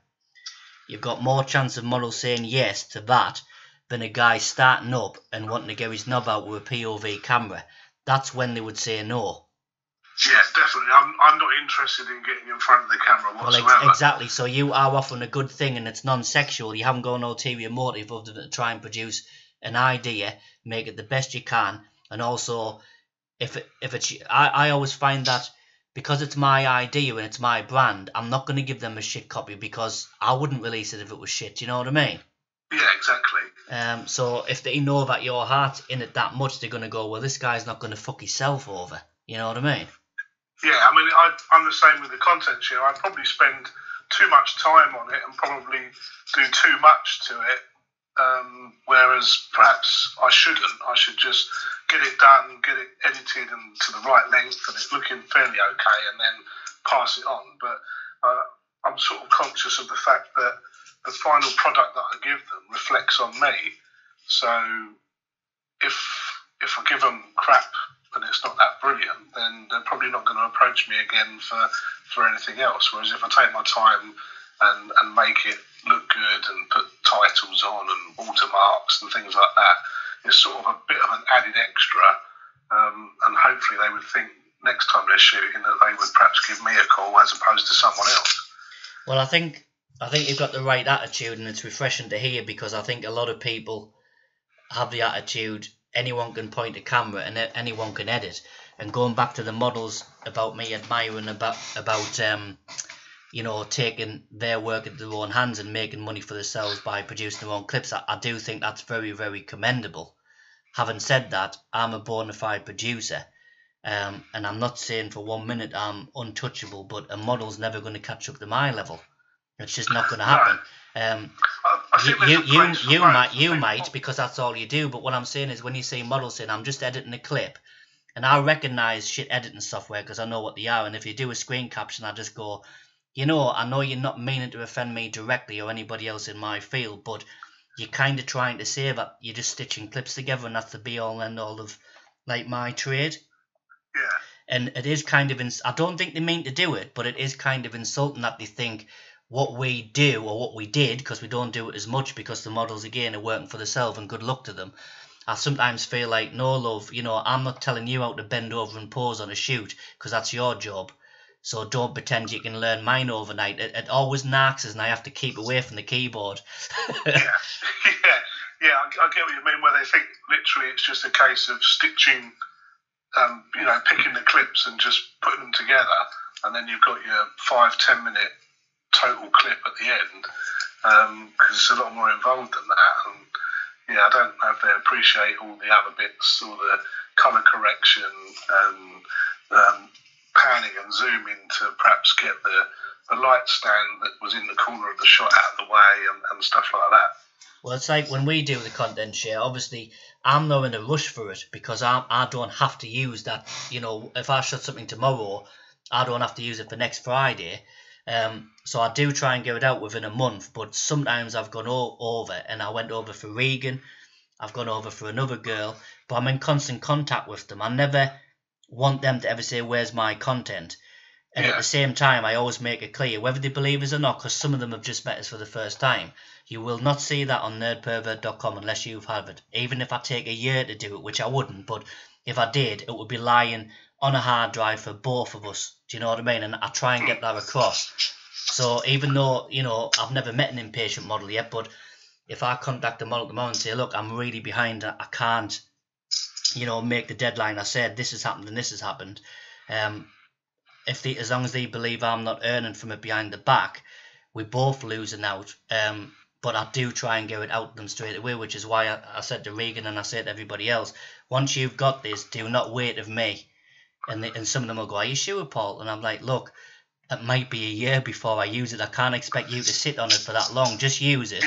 you've got more chance of models saying yes to that than a guy starting up and wanting to get his knob out with a POV camera. That's when they would say no. Yeah, definitely. I'm not interested in getting in front of the camera whatsoever. Well, exactly. So you are offering a good thing, and it's non-sexual. You haven't got an ulterior motive other than to try and produce an idea, make it the best you can, and also, if it's, I always find that because it's my idea and it's my brand, I'm not going to give them a shit copy because I wouldn't release it if it was shit. You know what I mean? Yeah, exactly. So if they know that your heart's in it that much, they're going to go, well, this guy's not going to fuck himself over. You know what I mean? Yeah, I mean, I'm the same with the content share. I probably spend too much time on it and probably do too much to it, whereas perhaps I shouldn't. I should just get it done, get it edited and to the right length and it looking fairly okay and then pass it on. But I'm sort of conscious of the fact that the final product that I give them reflects on me. So if I give them crap and it's not that brilliant, then they're probably not going to approach me again for anything else. Whereas if I take my time and make it look good and put titles on and watermarks and things like that, it's sort of a bit of an added extra. And hopefully they would think next time they're shooting that they would perhaps give me a call as opposed to someone else. Well, I think you've got the right attitude, and it's refreshing to hear because I think a lot of people have the attitude anyone can point a camera and anyone can edit. And going back to the models about me admiring about taking their work into their own hands and making money for themselves by producing their own clips, I do think that's very, very commendable. Having said that, I'm a bona fide producer, and I'm not saying for 1 minute I'm untouchable, but a model's never going to catch up to my level. It's just not going to happen. You might because that's all you do. But what I'm saying is when you see models saying, I'm just editing a clip, and I recognise shit editing software because I know what they are. And if you do a screen caption, I just go, I know you're not meaning to offend me directly or anybody else in my field, but you're kind of trying to say that you're just stitching clips together and that's the be-all and end-all of, like, my trade. Yeah. And it is kind of, I don't think they mean to do it, but it is kind of insulting that they think what we do or what we did, because we don't do it as much because the models, again, are working for themselves and good luck to them. I sometimes feel like, no, love, I'm not telling you how to bend over and pose on a shoot because that's your job. So don't pretend you can learn mine overnight. It always knacks us and I have to keep away from the keyboard. Yeah, I get what you mean, where they think literally it's just a case of stitching, picking the clips and just putting them together, and then you've got your 5-10 minute total clip at the end, because it's a lot more involved than that. And I don't know if they appreciate all the other bits, all the colour correction and panning and zooming to perhaps get the light stand that was in the corner of the shot out of the way and stuff like that. Well, it's like when we do the content share, obviously I'm not in a rush for it because I don't have to use that. If I shot something tomorrow, I don't have to use it for next Friday. So I do try and get it out within a month, but sometimes I've gone over, and I went over for Regan, I've gone over for another girl, but I'm in constant contact with them. I never want them to ever say, where's my content? And at the same time, I always make it clear, whether they believe us or not, because some of them have just met us for the first time, you will not see that on nerdpervert.com unless you've had it. Even if I take a year to do it, which I wouldn't, but if I did, it would be lying on a hard drive for both of us. Do you know what I mean? And I try and get that across. So even though, I've never met an impatient model yet, but if I contact a model tomorrow and say, look, I'm really behind, I can't, make the deadline. I said, this has happened and this has happened. As long as they believe I'm not earning from it behind the back, we're both losing out. but I do try and get it out to them straight away, which is why I said to Regan and I said to everybody else, once you've got this, do not wait of me. And some of them will go, are you sure, Paul? And I'm like, look, it might be a year before I use it. I can't expect you to sit on it for that long. Just use it,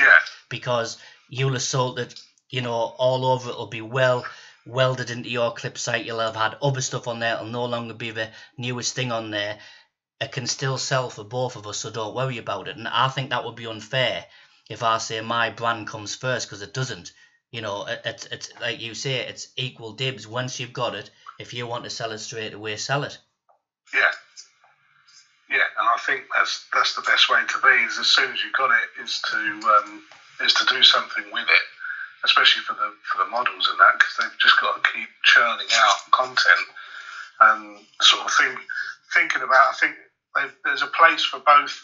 because you'll have sold it, you know, all over. It'll be welded into your clip site. You'll have had other stuff on there. It'll no longer be the newest thing on there. It can still sell for both of us, so don't worry about it. And I think that would be unfair if I say my brand comes first, because it doesn't. You know, it's like you say, it's equal dibs. Once you've got it, if you want to sell it straight away, sell it. Yeah, and I think that's the best way to be. Is as soon as you've got it, is to do something with it, especially for the models and that, because they've just got to keep churning out content and sort of thinking about. I think there's a place for both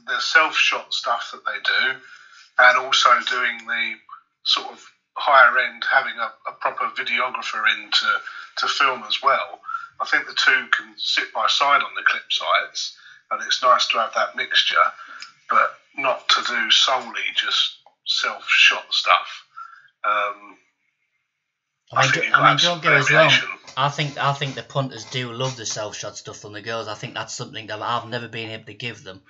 the self-shot stuff that they do, and also doing the sort of higher end, having a proper videographer in to film as well. I think the two can sit by side on the clip sites, and it's nice to have that mixture, but not to do solely just self-shot stuff. I mean, don't get us wrong. I think the punters do love the self-shot stuff from the girls. I think that's something that I've never been able to give them,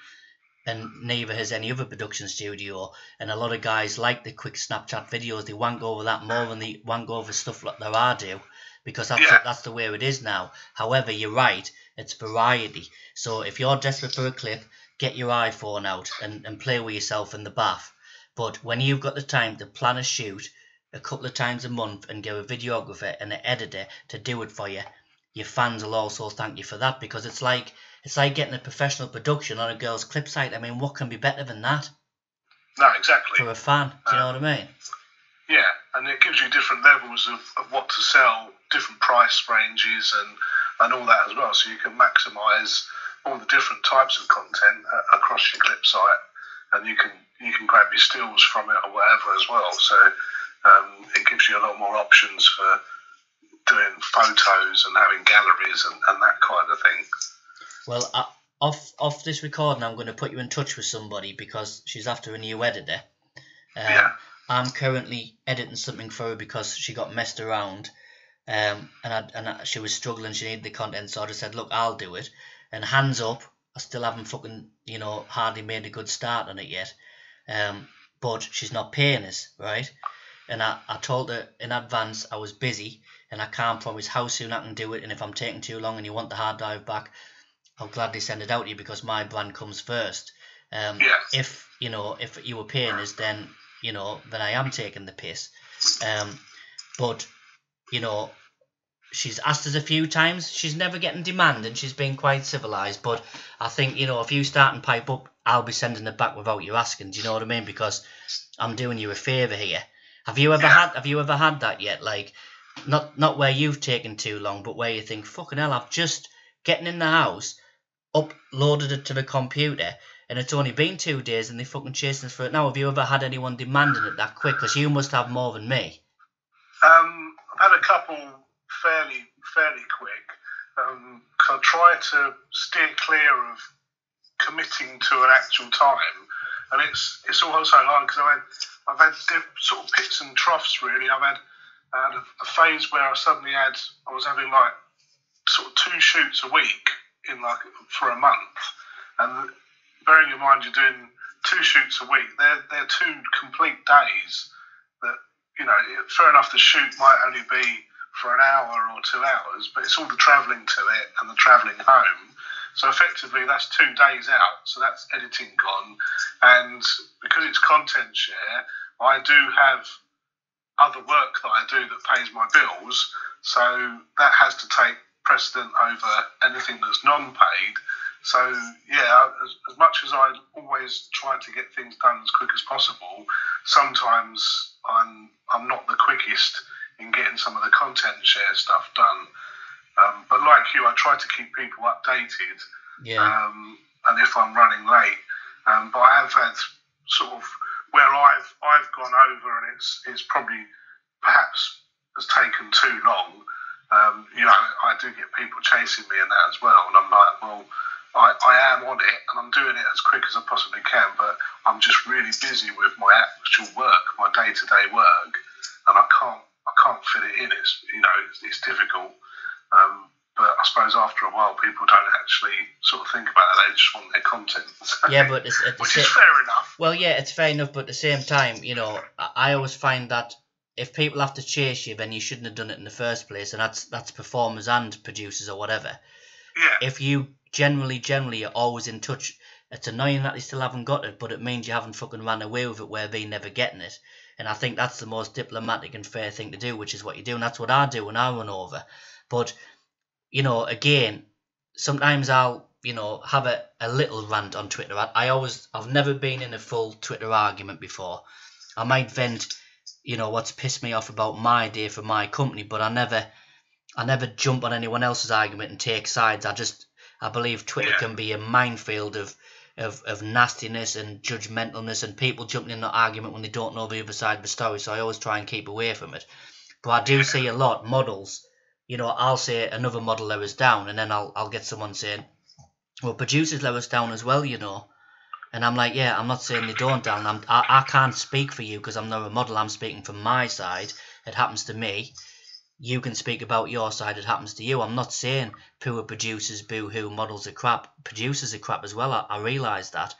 and neither has any other production studio. And a lot of guys like the quick Snapchat videos. They wank over that more than they wank over stuff like that I do, because that's the way it is now. However, you're right, it's variety. So if you're desperate for a clip, get your iPhone out and play with yourself in the bath. But when you've got the time to plan a shoot a couple of times a month and get a videographer and an editor to do it for you, your fans will also thank you for that, because it's like getting a professional production on a girl's clip site. I mean, what can be better than that? No, exactly. For a fan, do you know what I mean? Yeah, and it gives you different levels of what to sell, different price ranges and all that as well, so you can maximise all the different types of content across your clip site, and you can grab your stills from it or whatever as well. So it gives you a lot more options for doing photos and having galleries and that kind of thing. Well, off this recording, I'm going to put you in touch with somebody, because she's after a new editor. I'm currently editing something for her because she got messed around, and she was struggling. She needed the content, so I just said, look, I'll do it. And hands up, I still haven't fucking, hardly made a good start on it yet. But she's not paying us, right? And I told her in advance I was busy and I can't promise how soon I can do it. And if I'm taking too long and you want the hard drive back, I'll gladly send it out to you, because my brand comes first. If you were paying us, then I am taking the piss. But she's asked us a few times. She's never getting demand, and she's been quite civilised. But I think, if you start and pipe up, I'll be sending it back without you asking. Do you know what I mean? Because I'm doing you a favour here. Have you ever had that yet? Like, not where you've taken too long, but where you think, fucking hell, I've just getting in the house, uploaded it to the computer, and it's only been 2 days and they're fucking chasing us for it now. Have you ever had anyone demanding it that quick? Because you must have more than me. I've had a couple fairly quick. I try to steer clear of committing to an actual time, and it's also hard because I've had sort of pits and troughs really. I've had a phase where I was having like sort of 2 shoots a week for a month, and bearing in mind you're doing 2 shoots a week, they're 2 complete days that, fair enough, the shoot might only be for an hour or 2 hours, but it's all the travelling to it and the travelling home. So effectively that's 2 days out, so that's editing gone. And because it's content share, I do have other work that I do that pays my bills, so that has to take precedent over anything that's non-paid. So yeah, as much as I always try to get things done as quick as possible, sometimes I'm not the quickest in getting some of the content share stuff done. But like you, I try to keep people updated. And if I'm running late, but I have had sort of where I've gone over and it's probably perhaps has taken too long. I do get people chasing me and that as well, and I'm like, well, I am on it, and I'm doing it as quick as I possibly can, but I'm just really busy with my actual work, my day-to-day work, and I can't fit it in. It's difficult. But I suppose after a while, people don't actually sort of think about it. They just want their content. Yeah, but which is fair enough. Well, yeah, it's fair enough, but at the same time, I always find that if people have to chase you, then you shouldn't have done it in the first place, and that's performers and producers or whatever. Yeah. If you generally are always in touch, it's annoying that they still haven't got it, but it means you haven't fucking ran away with it where they're never getting it. And I think that's the most diplomatic and fair thing to do, which is what you do, and that's what I do when I run over. But, again, sometimes I'll, have a little rant on Twitter. I've never been in a full Twitter argument before. I might vent, what's pissed me off about my day for my company, but I never jump on anyone else's argument and take sides. I believe Twitter can be a minefield of nastiness and judgmentalness and people jumping in the argument when they don't know the other side of the story, so I always try and keep away from it. But I do see a lot, models, I'll say another model let us down, and then I'll get someone saying, well, producers let us down as well, And I'm like, yeah, I'm not saying they don't, Alan. I can't speak for you because I'm not a model. I'm speaking from my side. It happens to me. You can speak about your side. It happens to you. I'm not saying poor producers, boo-hoo, models are crap. Producers are crap as well. I realise that.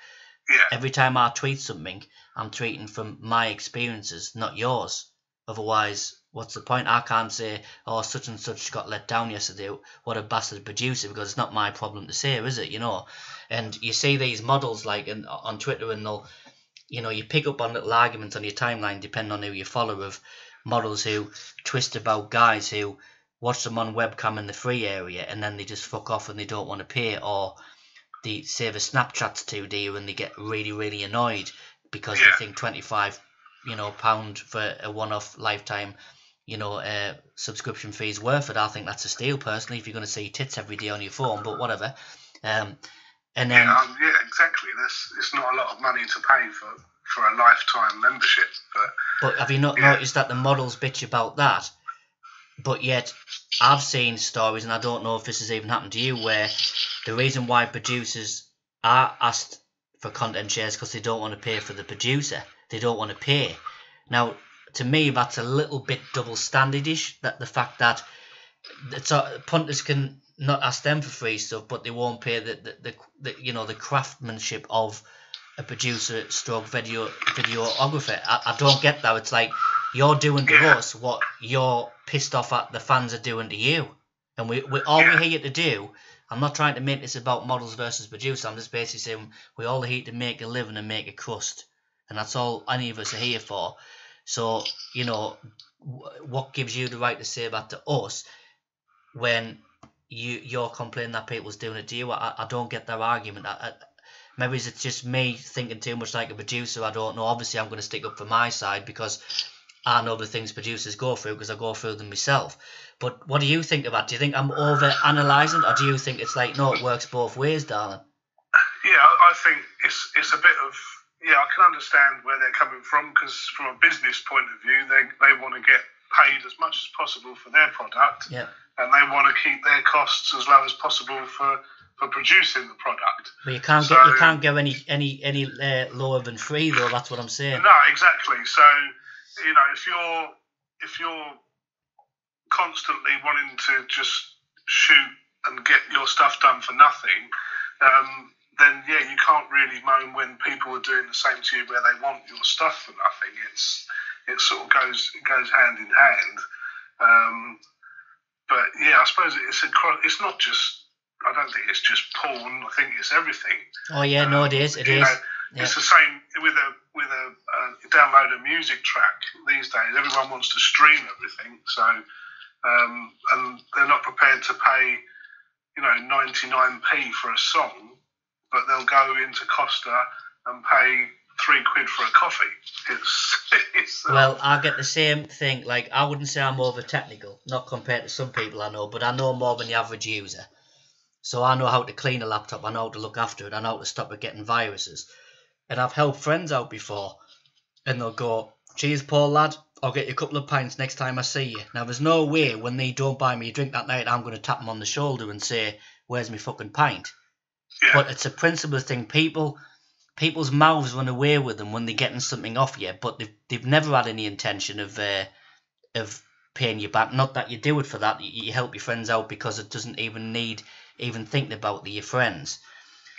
Yeah. Every time I tweet something, I'm tweeting from my experiences, not yours. Otherwise, what's the point? I can't say, oh, such and such got let down yesterday. What a bastard producer, because it's not my problem to say, is it? And you see these models like on Twitter, and they'll, you pick up on little arguments on your timeline, depending on who you follow, of models who twist about guys who watch them on webcam in the free area, and then they just fuck off and they don't want to pay, or they say the Snapchat's too dear and they get really, really annoyed because they think £25 pound for a one-off lifetime subscription fee is worth it. I think that's a steal personally if you're going to see tits every day on your phone, but whatever. And then exactly. It's not a lot of money to pay for a lifetime membership. But have you not noticed that the models bitch about that? But yet I've seen stories, and I don't know if this has even happened to you, where the reason why producers are asked for content shares because they don't want to pay for the producer. They don't want to pay. Now, to me, that's a little bit double standardish. That the fact that punters can not ask them for free stuff, but they won't pay the craftsmanship of a producer stroke videographer. I don't get that. It's like you're doing to us what you're pissed off at the fans are doing to you, and we're here to do. I'm not trying to make this about models versus producers. I'm just basically saying we're all here to make a living and make a crust, and that's all any of us are here for. So what gives you the right to say that to us when you're complaining that people's doing it to you? I don't get that argument. Maybe it's just me thinking too much like a producer. I don't know. Obviously, I'm going to stick up for my side because I know the things producers go through because I go through them myself. But what do you think of that? Do you think I'm over-analysing, or do you think it's like, no, it works both ways, darling? Yeah, I think it's a bit of... Yeah, I can understand where they're coming from, because from a business point of view, they want to get paid as much as possible for their product, and they want to keep their costs as low as possible for producing the product. But you can't go any lower than free, though. That's what I'm saying. No, exactly. So if you're constantly wanting to just shoot and get your stuff done for nothing, then you can't really moan when people are doing the same to you where they want your stuff for nothing. It sort of goes hand in hand. But yeah, I suppose it's not just. I don't think it's just porn. I think it's everything. Oh yeah, no, it is. It is. It's the same with a download a music track these days. Everyone wants to stream everything, so and they're not prepared to pay 99p for a song, but they'll go into Costa and pay £3 for a coffee. Well, I get the same thing. Like, I wouldn't say I'm over technical, not compared to some people I know, but I know more than the average user. So I know how to clean a laptop, I know how to look after it, I know how to stop it getting viruses. And I've helped friends out before, and they'll go, "Cheers, poor lad, I'll get you a couple of pints next time I see you." Now, there's no way when they don't buy me a drink that night, I'm going to tap them on the shoulder and say, "Where's my fucking pint?" But it's a principle thing. People's mouths run away with them when they're getting something off you, but they've never had any intention of paying you back. Not that you do it for that. You help your friends out because it doesn't even need thinking about your friends.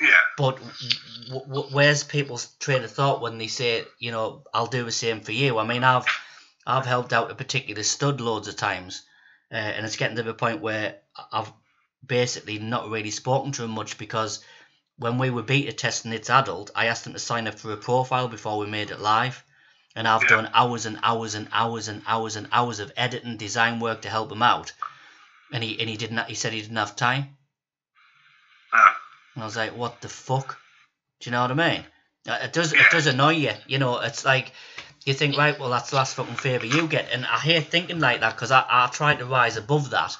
Yeah. But where's people's train of thought when they say, I'll do the same for you? I mean, I've helped out a particular stud loads of times, and it's getting to the point where I've basically not really spoken to him much, because when we were beta testing It's Adult, I asked him to sign up for a profile before we made it live, and I've done hours and hours and hours and hours and hours of editing, design work to help him out, and he didn't. He said he didn't have time. And I was like, what the fuck? Do you know what I mean? It does annoy you. It's like you think, right, well, that's the last fucking favour you get, and I hate thinking like that, because I try to rise above that.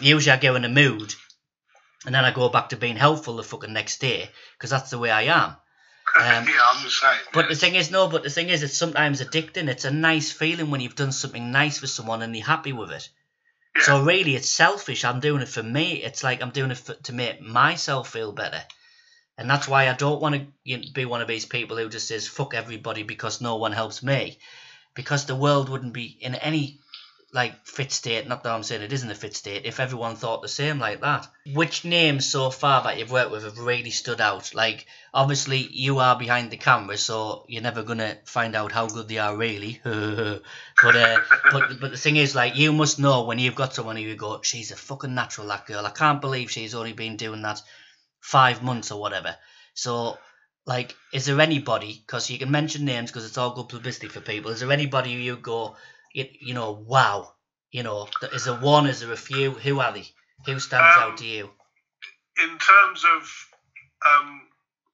Usually I go in a mood, and then I go back to being helpful the fucking next day, because that's the way I am. I'm the same. But the thing is, it's sometimes addicting. It's a nice feeling when you've done something nice for someone and they're happy with it. Yeah. So really, it's selfish. I'm doing it for me. It's like I'm doing it to make myself feel better. And that's why I don't want to be one of these people who just says, fuck everybody because no one helps me. Because the world wouldn't be in any fit state, not that I'm saying it isn't a fit state, if everyone thought the same like that. Which names so far that you've worked with have really stood out? Obviously you are behind the camera, so you're never going to find out how good they are really. but the thing is, you must know when you've got someone who you go, she's a fucking natural, that girl. I can't believe she's only been doing that 5 months or whatever. So, is there anybody, because you can mention names because it's all good publicity for people, is there anybody who you go, wow, is there one, is there a few? Who are they? Who stands out to you? In terms of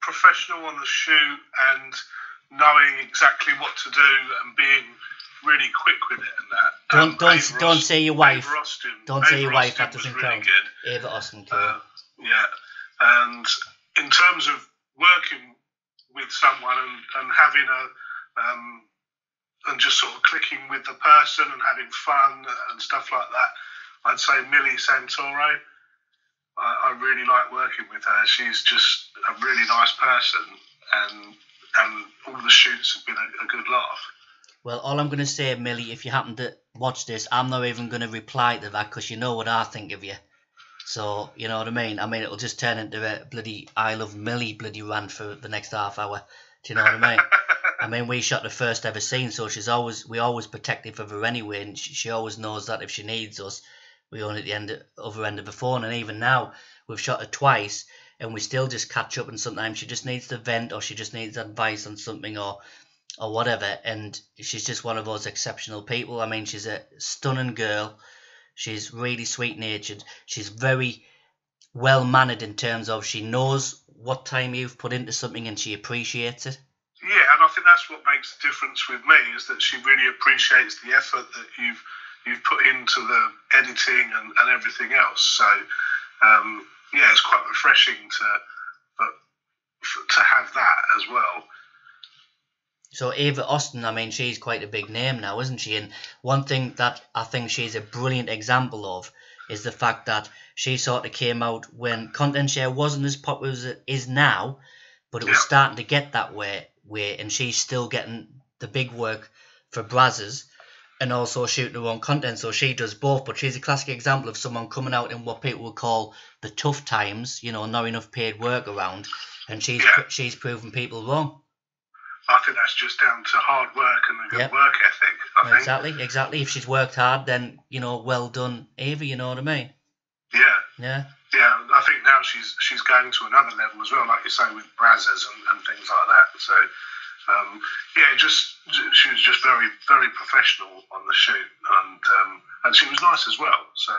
professional on the shoot and knowing exactly what to do and being really quick with it and that. Don't say your wife. Ava Austin. Don't say your wife. That doesn't count. Good. Ava Austin. Yeah, and in terms of working with someone and having and just sort of clicking with the person and having fun and stuff like that, I'd say Millie Santoro. I really like working with her. She's just a really nice person, and all the shoots have been a good laugh. Well, all I'm going to say, Millie, if you happen to watch this, I'm not even going to reply to that, because you know what I think of you. So, you know what I mean? It'll just turn into a bloody I Love Millie bloody rant for the next half hour. Do you know what I mean? We shot the first ever scene, so we always protective of her anyway, and she always knows that if she needs us, we own at the other end of the phone. And even now, we've shot her twice, and we still just catch up, and sometimes she just needs to vent, or she just needs advice on something, or whatever. And she's just one of those exceptional people. She's a stunning girl. She's really sweet-natured. She's very well-mannered in terms of she knows what time you've put into something, and she appreciates it. Yeah, and I think that's what makes the difference with me, is that she really appreciates the effort that you've put into the editing and everything else. So, it's quite refreshing to have that as well. So Ava Austin, she's quite a big name now, isn't she? And one thing that I think she's a brilliant example of is the fact that she sort of came out when Content Share wasn't as popular as it is now, but it was starting to get that way, and she's still getting the big work for Brazzers and also shooting her own content, so she does both. But she's a classic example of someone coming out in what people would call the tough times, not enough paid work around, and she's proven people wrong. I think that's just down to hard work and a good work ethic, I think. Exactly. If she's worked hard, then, well done, Ava, you know what I mean? Yeah. Yeah, I think now she's going to another level as well, like you say, with Brazzers and things like that. So, she was just very, very professional on the shoot, and she was nice as well. So.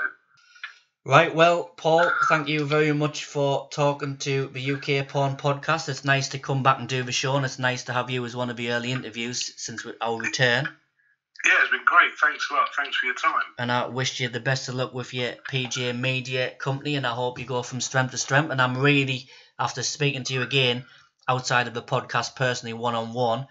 Right, well, Paul, thank you very much for talking to the UK Porn Podcast. It's nice to come back and do the show, and it's nice to have you as one of the early interviews since our return. Yeah, it's been great. Thanks a lot. Thanks for your time. And I wish you the best of luck with your PJ Media company, and I hope you go from strength to strength. And I'm really, after speaking to you again, outside of the podcast personally, one-on-one,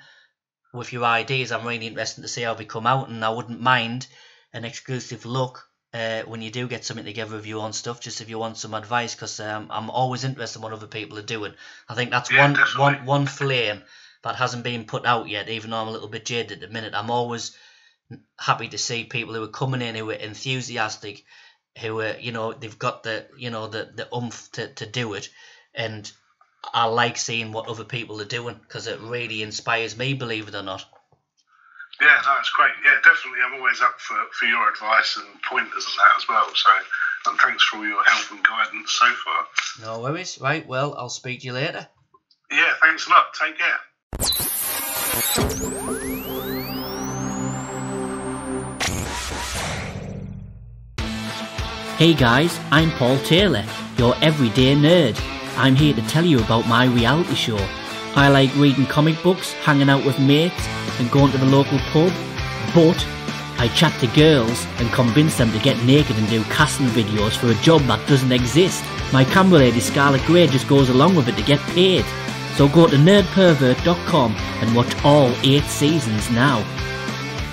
with your ideas, I'm really interested to see how they come out, and I wouldn't mind an exclusive look when you do get something together with your own stuff, just if you want some advice, because I'm always interested in what other people are doing. I think that's one flame that hasn't been put out yet, even though I'm a little bit jaded at the minute. I'm always happy to see people who are coming in, who are enthusiastic, who are, you know, they've got the, you know, the oomph to do it. And I like seeing what other people are doing, because it really inspires me, believe it or not. Yeah, no, it's great. Yeah, definitely. I'm always up for your advice and pointers and that as well. So, and thanks for all your help and guidance so far. No worries. Right, well, I'll speak to you later. Yeah, thanks a lot. Take care. Hey guys, I'm Paul Taylor, your everyday nerd. I'm here to tell you about my reality show. I like reading comic books, hanging out with mates, and going to the local pub, but I chat to girls and convince them to get naked and do casting videos for a job that doesn't exist. My camera lady Scarlett Grey just goes along with it to get paid. So go to nerdpervert.com and watch all 8 seasons now.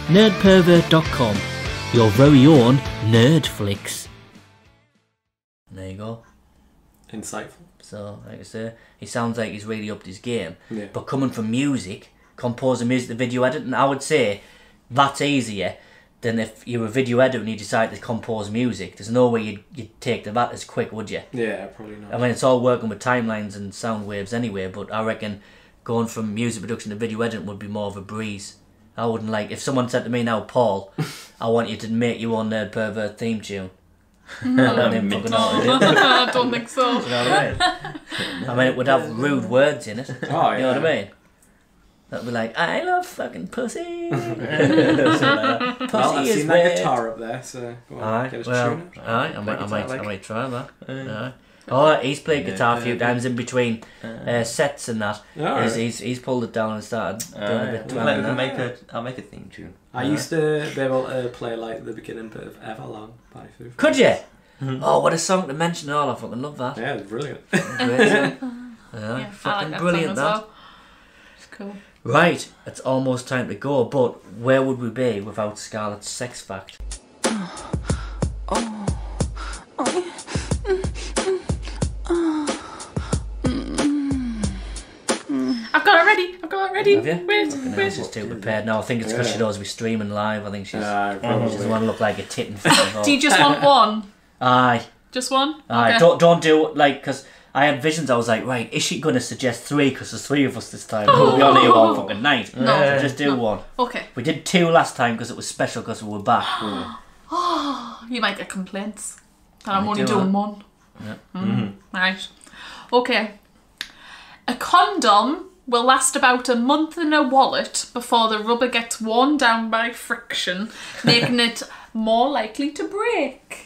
Nerdpervert.com, your very own Nerdflix. There you go. Insightful. So, like I say, he sounds like he's really upped his game. Yeah. But coming from music, composing music to video editing, I would say that's easier than if you were a video editor and you decide to compose music. There's no way you'd take to that as quick, would you? Yeah, probably not. I mean, it's all working with timelines and sound waves anyway, but I reckon going from music production to video editing would be more of a breeze. I wouldn't like, if someone said to me now, Paul, I want you to make your own Nerd Pervert theme tune. No, I don't fucking know what to do. I don't think so. Do you know what I mean? I mean, it would have rude words in it. Oh, yeah. You know what I mean? That'd be like, I love fucking pussy. Pussy Well, I've is seen weird. that guitar up there, so go on, get us tune it. I might try that. Aye. Oh, he's played guitar a few times in between sets and that. Oh, He's pulled it down and started doing a bit twirling. I'll make a theme tune. I used to be able to play like the beginning bit of Everlong by Foo Fighters. Could you? Oh, what a song to mention! Oh, I fucking love that. Yeah, it's brilliant. Great song. Yeah, fucking I like that brilliant. song as well. It's cool. Right, it's almost time to go, but where would we be without Scarlett's sex fact? I've got it ready. Have you? Wait. She's too prepared now. I think it's because she knows we're streaming live. I think she probably. doesn't want to look like a tit in front of her. Do you just want one? Aye. Just one? Aye. Okay. Don't do, like, because I had visions. I was like, right, is she going to suggest 3? Because there's 3 of us this time. We'll be on here all fucking night. No. So just do 1. Okay. We did 2 last time because it was special because we were back. Oh, you might get complaints that I'm I only do, doing huh? 1. Yeah. Right. Okay. A condom will last about a month in a wallet before the rubber gets worn down by friction, making it more likely to break.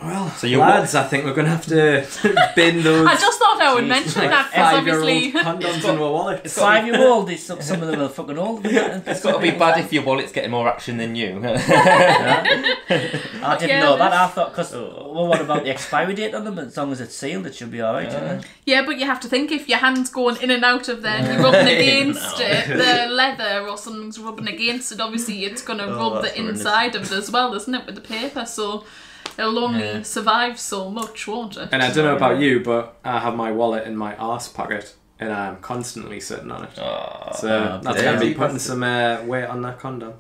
Well, so lads, I think we're going to have to bin those. I just thought I would mention that because obviously condoms in a wallet. 5-year-old, some of them are fucking old. It's got to be bad if your wallet's getting more action than you. I didn't know that. I thought, because, well, what about the expiry date on them? As long as it's sealed, it should be alright, shouldn't it? Yeah, but you have to think if your hand's going in and out of there and you're rubbing against it, the leather or something's rubbing against it, obviously it's going to rub the inside of it as well, isn't it, with the paper? So it'll only survive so much, won't it? And I don't know about you, but I have my wallet in my arse pocket and I'm constantly sitting on it. So that's going to be putting some weight on that condom.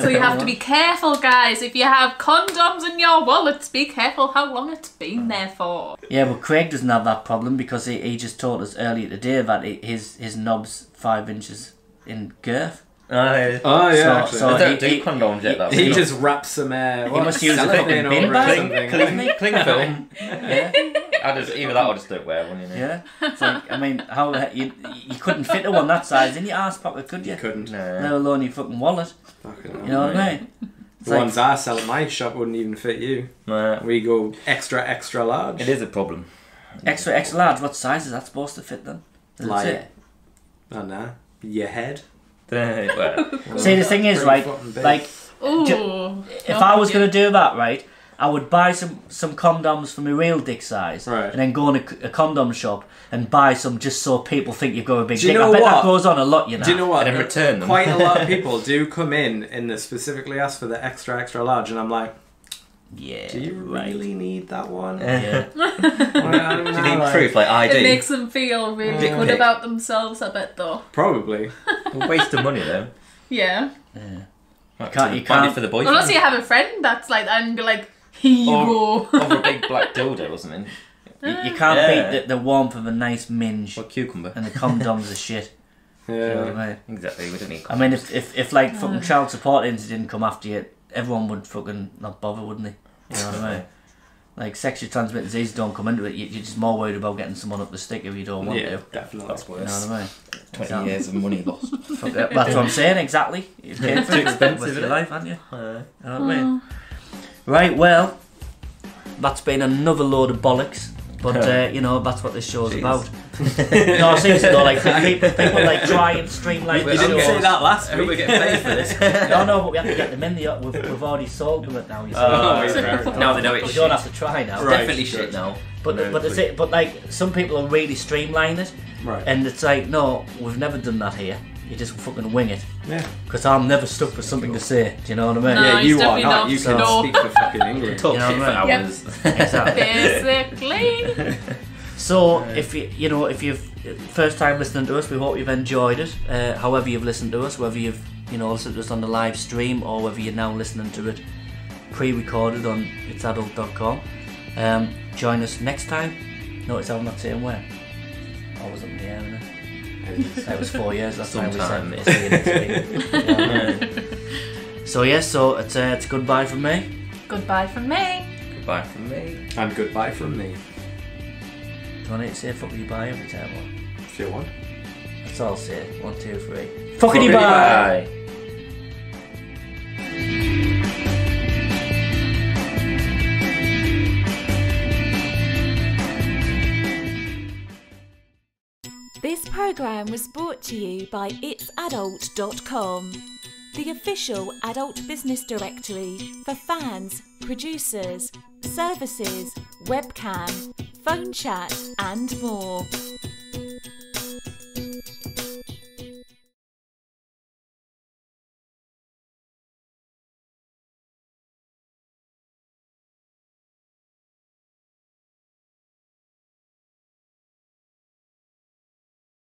So you have to be careful, guys. If you have condoms in your wallets, be careful how long it's been there for. Yeah, but Craig doesn't have that problem because he just told us earlier today that his knob's 5 inches in girth. Oh yeah, so I don't do condoms yet. That he just wraps some he must use a fucking bin bag. Cling film. Yeah. Either that or just don't wear one, you know. Yeah. It's like, I mean, how you couldn't fit a one that size in your arse pocket, could you? You couldn't. No. Let alone your fucking wallet. Fucking you know what I mean? The ones I sell at my shop wouldn't even fit you. We go extra large. It is a problem. Extra large. What size is that supposed to fit then? Like, I don't know, your head. See, the thing is, right, like, if I was going to do that, right, I would buy some condoms for my real dick size, right, and then go in a condom shop and buy some just so people think you've got a big dick. You know I bet what? that goes on a lot, you know. Do you know what? And in return them. Quite a lot of people do come in and they specifically ask for the extra large, and I'm like, Yeah. Do you really need that one? Yeah. Do you need proof like ID? It makes them feel really good about themselves, I bet, though. Probably. A waste of money, though. Yeah. You can't for the boyfriend. Unless you have a friend that's like that and be like, here you go. Over a big black dildo or something. You can't beat the warmth of a nice minge. Or cucumber. And the condoms are shit. Yeah. You know what I mean? Exactly, we don't need condoms. I mean, if like fucking child support agencies didn't come after you, everyone would fucking not bother, wouldn't they? You know what I mean? Like, sexually transmitted diseases don't come into it. You're just more worried about getting someone up the stick if you don't want to. Definitely. That's worse. You know what I mean? 20 years of money lost. That's what I'm saying, exactly. It's too expensive with your life, aren't you? You know what I mean? Right, well, that's been another load of bollocks. But, you know, that's what this show's about. No, seriously though, like, people like try and streamline the shows. You didn't say that last week. We're getting paid for this. No, but we have to get them in the... We've already sold them it now, you see. Now they know it's We shit. don't have to try now. It's definitely shit now. But like, some people will really streamline it. Right. And it's like, no, we've never done that here. You just fucking wing it. Yeah. Because I'm never stuck with something to say. Do you know what I mean? No, Yeah, you he's are definitely not. not. You can No. speak the fucking English. Talk You know shit for what I mean? hours. Exactly. Basically. So, if you've first time listening to us, we hope you've enjoyed it. However you've listened to us, whether you've listened to us on the live stream or whether you're now listening to it pre-recorded on itsadult.com. Join us next time. Notice I'm not saying where. I was up in the air, innit? It was 4 years last time we said. So it's goodbye from me. Goodbye from me. Goodbye from me. And goodbye from me. Do you want to say fuckity bye every time? Or? If you want. That's all I'll say. 1, 2, 3. Fuckity bye! This programme was brought to you by itsadult.com, the official adult business directory for fans, producers, services, webcam, phone chat and more.